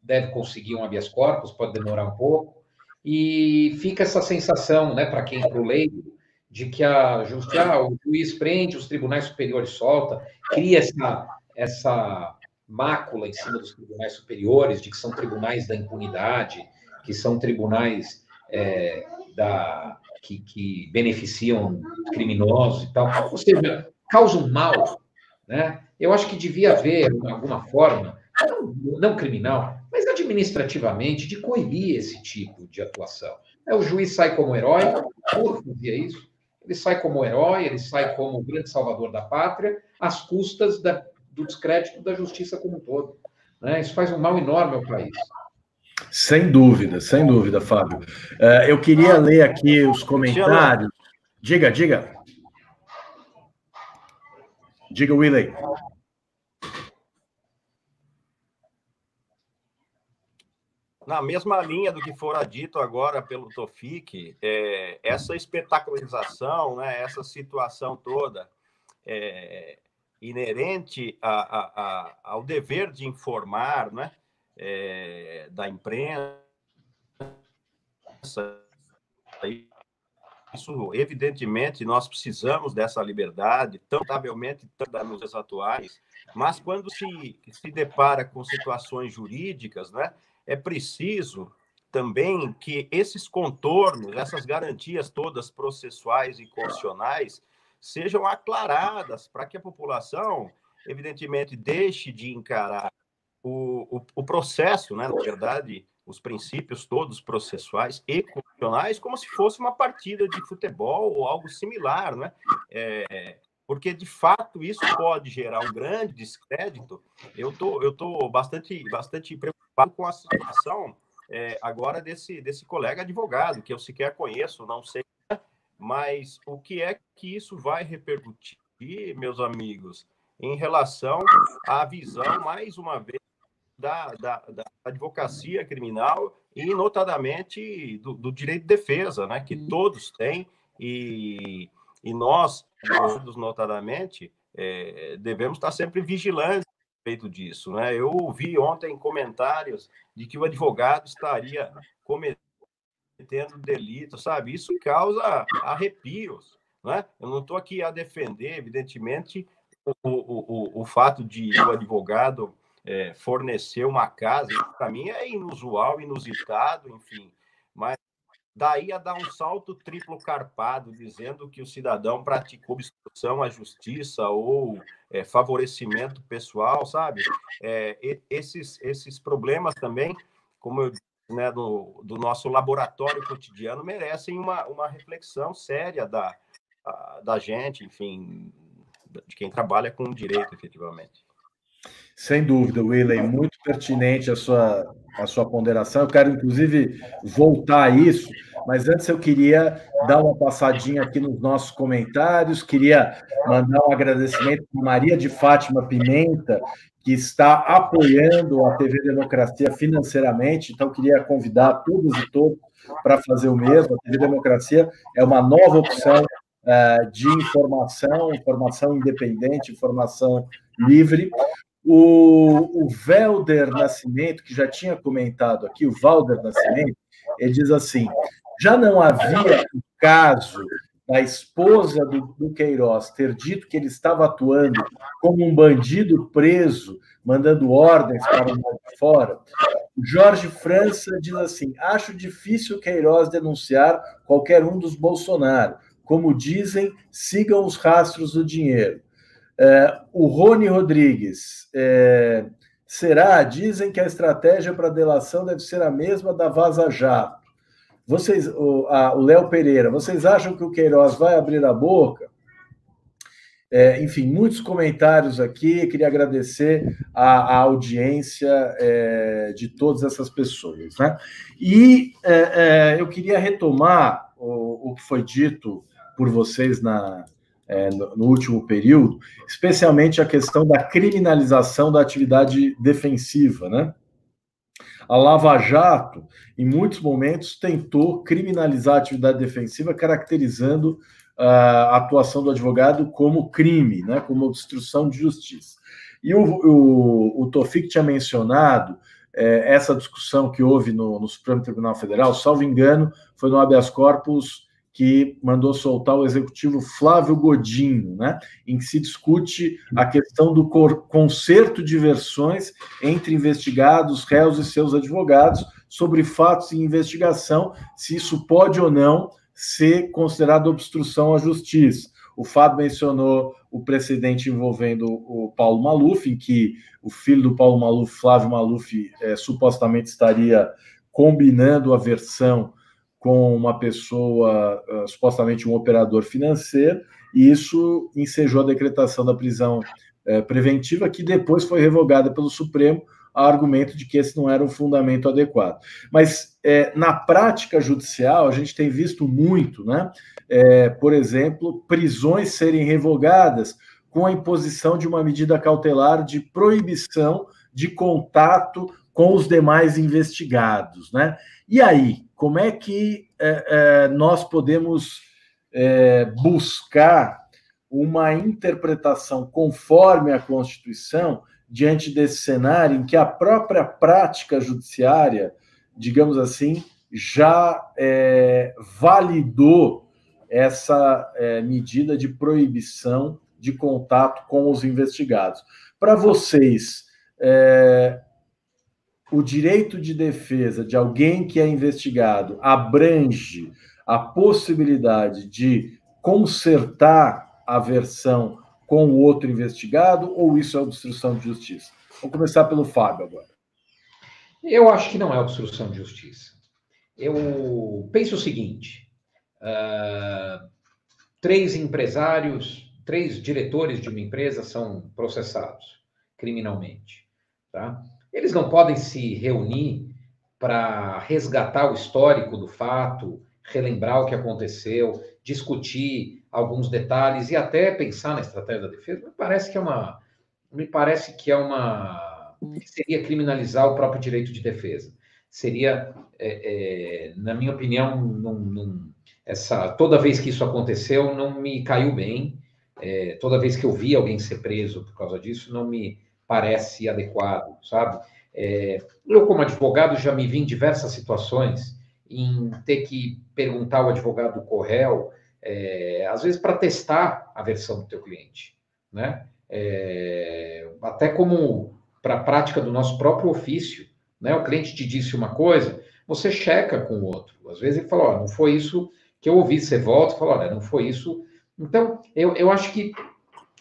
deve conseguir um habeas corpus, pode demorar um pouco, e fica essa sensação, né, para o leigo, de que o juiz prende, os tribunais superiores solta, cria essa mácula em cima dos tribunais superiores, de que são tribunais da impunidade, que são tribunais que beneficiam criminosos e tal. Ou seja, causam mal, né? Eu acho que devia haver alguma forma, não criminal, mas administrativamente, de coibir esse tipo de atuação. O juiz sai como herói, Moura fazia isso, ele sai como herói, ele sai como o grande salvador da pátria, às custas do descrédito da justiça como um todo. Né? Isso faz um mal enorme ao país. Sem dúvida, Fábio. Eu queria ler aqui os comentários. Diga, Willy. Na mesma linha do que fora dito agora pelo Tofik, essa espetacularização, né, essa situação toda inerente ao dever de informar, né, da imprensa, isso, evidentemente, nós precisamos dessa liberdade, notavelmente nos dias atuais, mas quando se depara com situações jurídicas, né, é preciso também que esses contornos, essas garantias todas processuais e constitucionais sejam aclaradas para que a população, evidentemente, deixe de encarar o processo, né, na verdade, os princípios todos processuais e constitucionais como se fosse uma partida de futebol ou algo similar, né? Porque, de fato, isso pode gerar um grande descrédito. Eu tô bastante preocupado com a situação agora desse colega advogado, que eu sequer conheço, não sei, mas o que é que isso vai repercutir, meus amigos, em relação à visão, mais uma vez, da advocacia criminal e, notadamente, do direito de defesa, né, que todos têm, e nós, notadamente, devemos estar sempre vigilantes a respeito disso, né? Eu ouvi ontem comentários de que o advogado estaria cometendo delito, sabe? Isso causa arrepios, né? Eu não estou aqui a defender, evidentemente, o fato de o advogado fornecer uma casa, para mim é inusual, inusitado, enfim, mas daí a dar um salto triplo carpado, dizendo que o cidadão praticou obstrução à justiça ou favorecimento pessoal, sabe? Esses problemas também, como eu disse, né, do nosso laboratório cotidiano, merecem uma reflexão séria da gente, enfim, de quem trabalha com o direito, efetivamente. Sem dúvida, Willen, muito pertinente a sua ponderação. Eu quero, inclusive, voltar a isso, mas antes eu queria dar uma passadinha aqui nos nossos comentários, queria mandar um agradecimento para Maria de Fátima Pimenta, que está apoiando a TV Democracia financeiramente, então queria convidar todos e todas para fazer o mesmo. A TV Democracia é uma nova opção de informação independente, informação livre. O Valder Nascimento, que já tinha comentado aqui, o Valder Nascimento, ele diz assim: já não havia o caso da esposa do Queiroz ter dito que ele estava atuando como um bandido preso, mandando ordens para o lado de fora? O Jorge França diz assim: acho difícil Queiroz denunciar qualquer um dos Bolsonaro. Como dizem, sigam os rastros do dinheiro. O Rony Rodrigues, dizem que a estratégia para a delação deve ser a mesma da Vaza Jato. O Léo Pereira, vocês acham que o Queiroz vai abrir a boca? Enfim, muitos comentários aqui, queria agradecer a audiência de todas essas pessoas, né? E eu queria retomar o que foi dito por vocês no último período, especialmente a questão da criminalização da atividade defensiva, né? A Lava Jato, em muitos momentos, tentou criminalizar a atividade defensiva, caracterizando a atuação do advogado como crime, né? Como obstrução de justiça. E o Tawfik tinha mencionado essa discussão que houve no Supremo Tribunal Federal, salvo engano, foi no habeas corpus que mandou soltar o executivo Flávio Godinho, né, em que se discute a questão do concerto de versões entre investigados, réus e seus advogados sobre fatos em investigação, se isso pode ou não ser considerado obstrução à justiça. O Fábio mencionou o precedente envolvendo o Paulo Maluf, em que o filho do Paulo Maluf, Flávio Maluf, supostamente estaria combinando a versão com uma pessoa, supostamente um operador financeiro, e isso ensejou a decretação da prisão preventiva, que depois foi revogada pelo Supremo, a argumento de que esse não era um fundamento adequado. Mas, na prática judicial, a gente tem visto muito, né? Por exemplo, prisões serem revogadas com a imposição de uma medida cautelar de proibição de contato com os demais investigados, né? E aí, como é que nós podemos buscar uma interpretação conforme a Constituição diante desse cenário em que a própria prática judiciária, digamos assim, já validou essa medida de proibição de contato com os investigados? Para vocês, o direito de defesa de alguém que é investigado abrange a possibilidade de consertar a versão com o outro investigado, ou isso é obstrução de justiça? Vou começar pelo Fábio agora. Eu acho que não é obstrução de justiça. Eu penso o seguinte: 3 empresários, 3 diretores de uma empresa são processados criminalmente, tá? Eles não podem se reunir para resgatar o histórico do fato, relembrar o que aconteceu, discutir alguns detalhes e até pensar na estratégia da defesa. Me parece que é uma me parece que seria criminalizar o próprio direito de defesa. Seria, na minha opinião, toda vez que isso aconteceu, não me caiu bem. Toda vez que eu vi alguém ser preso por causa disso, não me parece adequado, sabe? Eu, como advogado, já me vi em diversas situações em ter que perguntar ao advogado do corréu, às vezes para testar a versão do teu cliente, né? Até como para a prática do nosso próprio ofício, né? O cliente te disse uma coisa, você checa com o outro. Às vezes ele fala, não foi isso que eu ouvi, você volta e fala, olha, não foi isso. Então, eu acho que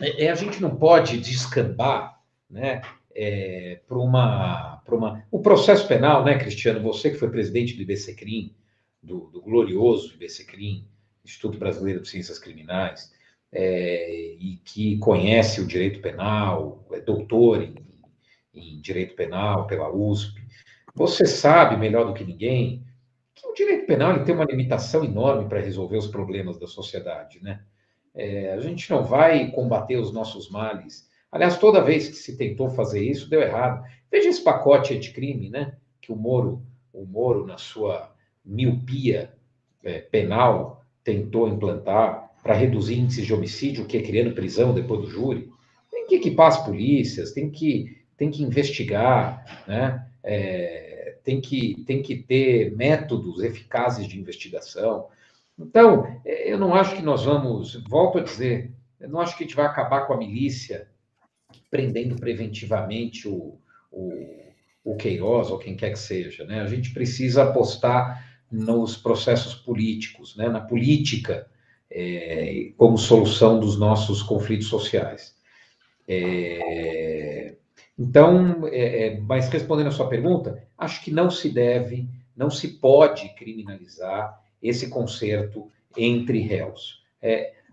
a gente não pode descambar, né, o processo penal, né, Cristiano, você que foi presidente do IBCCRIM, do glorioso IBCCRIM, Instituto Brasileiro de Ciências Criminais, e que conhece o direito penal, é doutor em direito penal pela USP, você sabe melhor do que ninguém que o direito penal ele tem uma limitação enorme para resolver os problemas da sociedade, né? A gente não vai combater os nossos males. Aliás, toda vez que se tentou fazer isso, deu errado. Veja esse pacote anticrime, né? Que o Moro, na sua miopia penal, tentou implantar para reduzir índices de homicídio, que é criando prisão depois do júri. Tem que equipar as polícias, tem que investigar, né? Tem que ter métodos eficazes de investigação. Então, eu não acho que nós vamos, volto a dizer, eu não acho que a gente vai acabar com a milícia prendendo preventivamente o Queiroz ou quem quer que seja, né? A gente precisa apostar nos processos políticos, né? Na política, como solução dos nossos conflitos sociais. Então, mas respondendo a sua pergunta, acho que não se pode criminalizar esse concerto entre réus.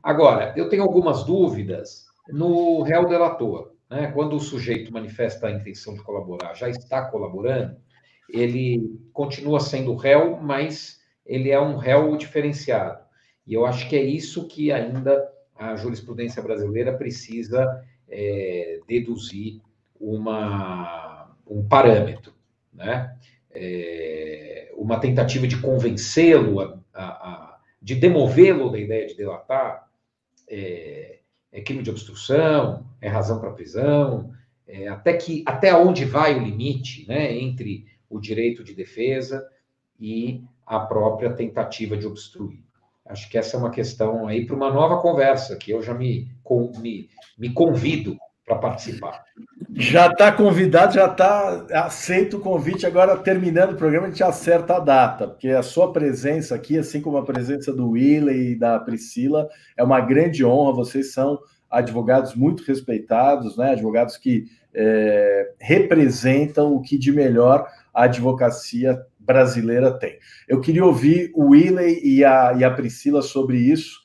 Agora, eu tenho algumas dúvidas no réu delator, né? Quando o sujeito manifesta a intenção de colaborar, já está colaborando, ele continua sendo réu, mas ele é um réu diferenciado. E eu acho que é isso que ainda a jurisprudência brasileira precisa deduzir um parâmetro, né? Uma tentativa de convencê-lo, de demovê-lo da ideia de delatar, crime de obstrução, razão para prisão, até onde vai o limite, né, entre o direito de defesa e a própria tentativa de obstruir. Acho que essa é uma questão aí para uma nova conversa, que eu já me convido para participar. Já está convidado, já está aceito o convite. Agora, terminando o programa, a gente acerta a data, porque a sua presença aqui, assim como a presença do Willey e da Priscila, é uma grande honra. Vocês são advogados muito respeitados, né? Advogados que representam o que de melhor a advocacia brasileira tem. Eu queria ouvir o Willey e a Priscila sobre isso.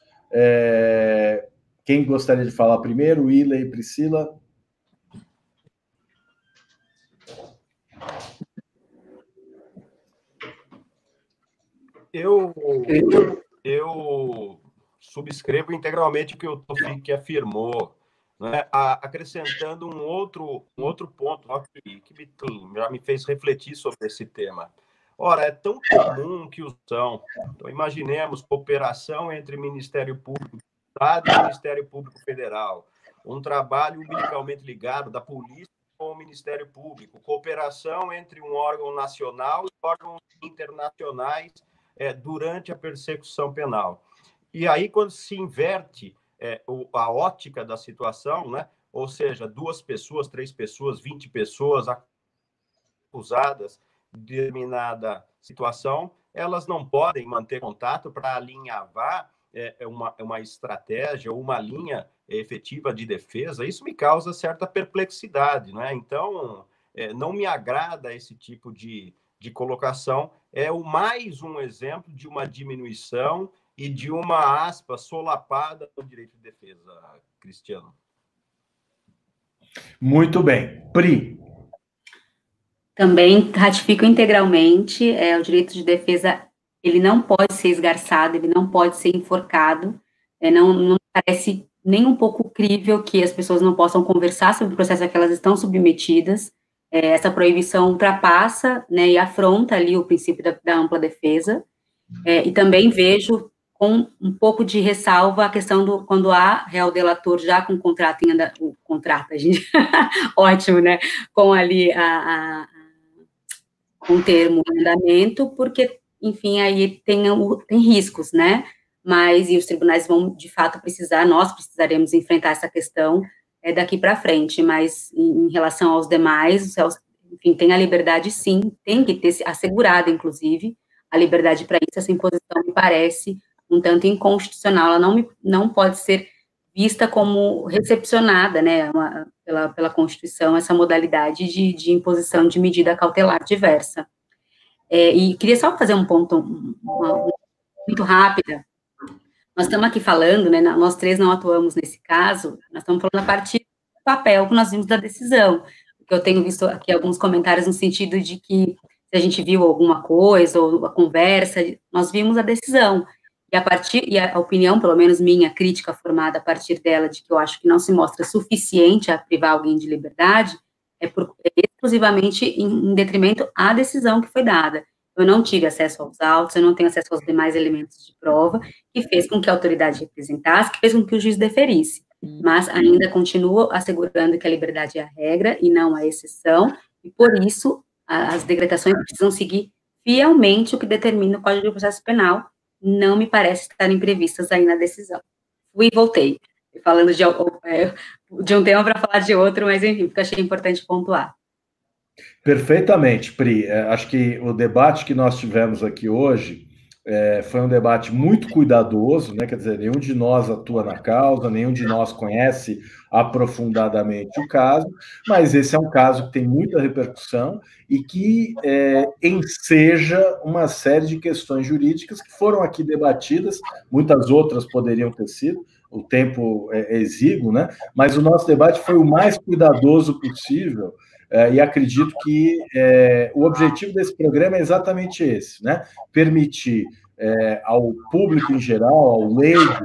Quem gostaria de falar primeiro? Willey e Priscila? Eu subscrevo integralmente o que o Tofik afirmou, né? Acrescentando um outro ponto que já me fez refletir sobre esse tema. Ora, é tão comum que então, imaginemos cooperação entre Ministério Público do Estado e Ministério Público Federal, um trabalho umbilicalmente ligado da polícia com o Ministério Público, cooperação entre um órgão nacional e órgãos internacionais durante a persecução penal. E aí, quando se inverte a ótica da situação, né? Ou seja, 2 pessoas, 3 pessoas, 20 pessoas acusadas de determinada situação, elas não podem manter contato para alinhavar uma estratégia ou uma linha efetiva de defesa. Isso me causa certa perplexidade, né? Então, não me agrada esse tipo de colocação. É mais um exemplo de uma diminuição e de uma aspa solapada no direito de defesa, Cristiano. Muito bem. Pri. Também ratifico integralmente, o direito de defesa, ele não pode ser esgarçado, ele não pode ser enforcado, não parece nem um pouco crível que as pessoas não possam conversar sobre o processo a que elas estão submetidas. Essa proibição ultrapassa, né, e afronta ali o princípio da ampla defesa. E também vejo com um pouco de ressalva a questão do quando há réu delator já com contrato em a gente, ótimo, né, com ali um termo em andamento, porque, enfim, aí tem riscos, né, mas e os tribunais vão, de fato, nós precisaremos enfrentar essa questão daqui para frente, mas em relação aos demais, enfim, tem a liberdade, sim, tem que ter assegurada, inclusive, a liberdade para isso. Essa imposição me parece um tanto inconstitucional, ela não pode ser vista como recepcionada, né, pela Constituição, essa modalidade de imposição de medida cautelar diversa. E queria só fazer um ponto muito rápida. Nós estamos aqui falando, né, nós três não atuamos nesse caso, nós estamos falando a partir do papel que nós vimos da decisão, porque eu tenho visto aqui alguns comentários no sentido de que se a gente viu alguma coisa, ou a conversa, nós vimos a decisão, e a opinião, pelo menos minha, crítica formada a partir dela, de que eu acho que não se mostra suficiente a privar alguém de liberdade, é exclusivamente em detrimento à decisão que foi dada. Eu não tive acesso aos autos, eu não tenho acesso aos demais elementos de prova, que fez com que a autoridade representasse, que fez com que o juiz deferisse, mas ainda continuo assegurando que a liberdade é a regra e não a exceção, e por isso as decretações precisam seguir fielmente o que determina o Código de Processo Penal, não me parece estarem previstas aí na decisão. Fui e voltei, falando de um tema para falar de outro, mas enfim, porque achei importante pontuar. Perfeitamente, Pri. Acho que o debate que nós tivemos aqui hoje foi um debate muito cuidadoso, né? Quer dizer, nenhum de nós atua na causa, nenhum de nós conhece aprofundadamente o caso, mas esse é um caso que tem muita repercussão e que enseja uma série de questões jurídicas que foram aqui debatidas, muitas outras poderiam ter sido, o tempo é exíguo, né? Mas o nosso debate foi o mais cuidadoso possível. E acredito que o objetivo desse programa é exatamente esse, né? Permitir ao público em geral, ao leigo,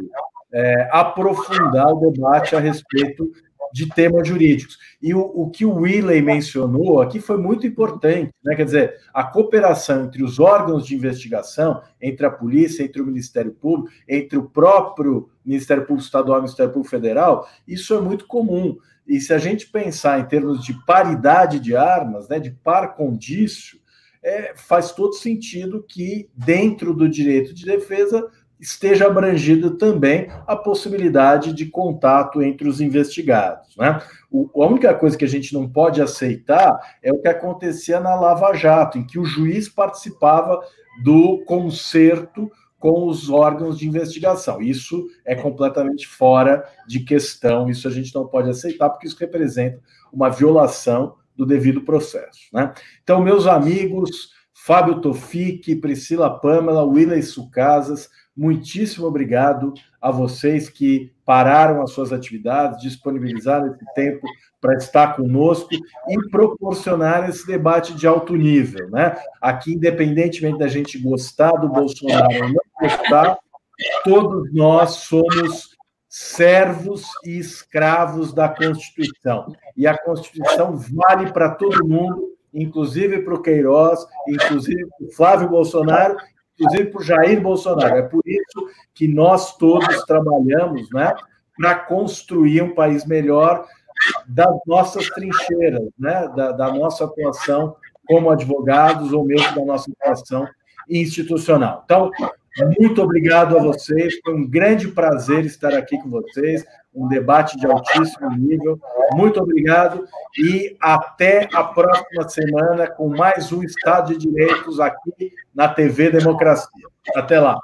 aprofundar o debate a respeito de temas jurídicos. E o que o Willey mencionou aqui foi muito importante, né? Quer dizer, a cooperação entre os órgãos de investigação, entre a polícia, entre o Ministério Público, entre o próprio Ministério Público Estadual e o Ministério Público Federal, isso é muito comum. E se a gente pensar em termos de paridade de armas, né, de par condício, faz todo sentido que, dentro do direito de defesa, esteja abrangida também a possibilidade de contato entre os investigados, né? A única coisa que a gente não pode aceitar é o que acontecia na Lava Jato, em que o juiz participava do concerto com os órgãos de investigação. Isso é completamente fora de questão, isso a gente não pode aceitar, porque isso representa uma violação do devido processo, né? Então, meus amigos, Fábio Toffichi, Priscila Pâmela, Willey Sucasas, muitíssimo obrigado a vocês que pararam as suas atividades, disponibilizaram esse tempo para estar conosco e proporcionar esse debate de alto nível, né? Aqui, independentemente da gente gostar do Bolsonaro ou não gostar, todos nós somos servos e escravos da Constituição. E a Constituição vale para todo mundo, inclusive para o Queiroz, inclusive para o Flávio Bolsonaro, inclusive para o Jair Bolsonaro. É por isso que nós todos trabalhamos, né, para construir um país melhor das nossas trincheiras, né, da nossa atuação como advogados ou mesmo da nossa atuação institucional. Então, muito obrigado a vocês, foi um grande prazer estar aqui com vocês, um debate de altíssimo nível. Muito obrigado e até a próxima semana com mais um Estado de Direitos aqui na TV Democracia. Até lá.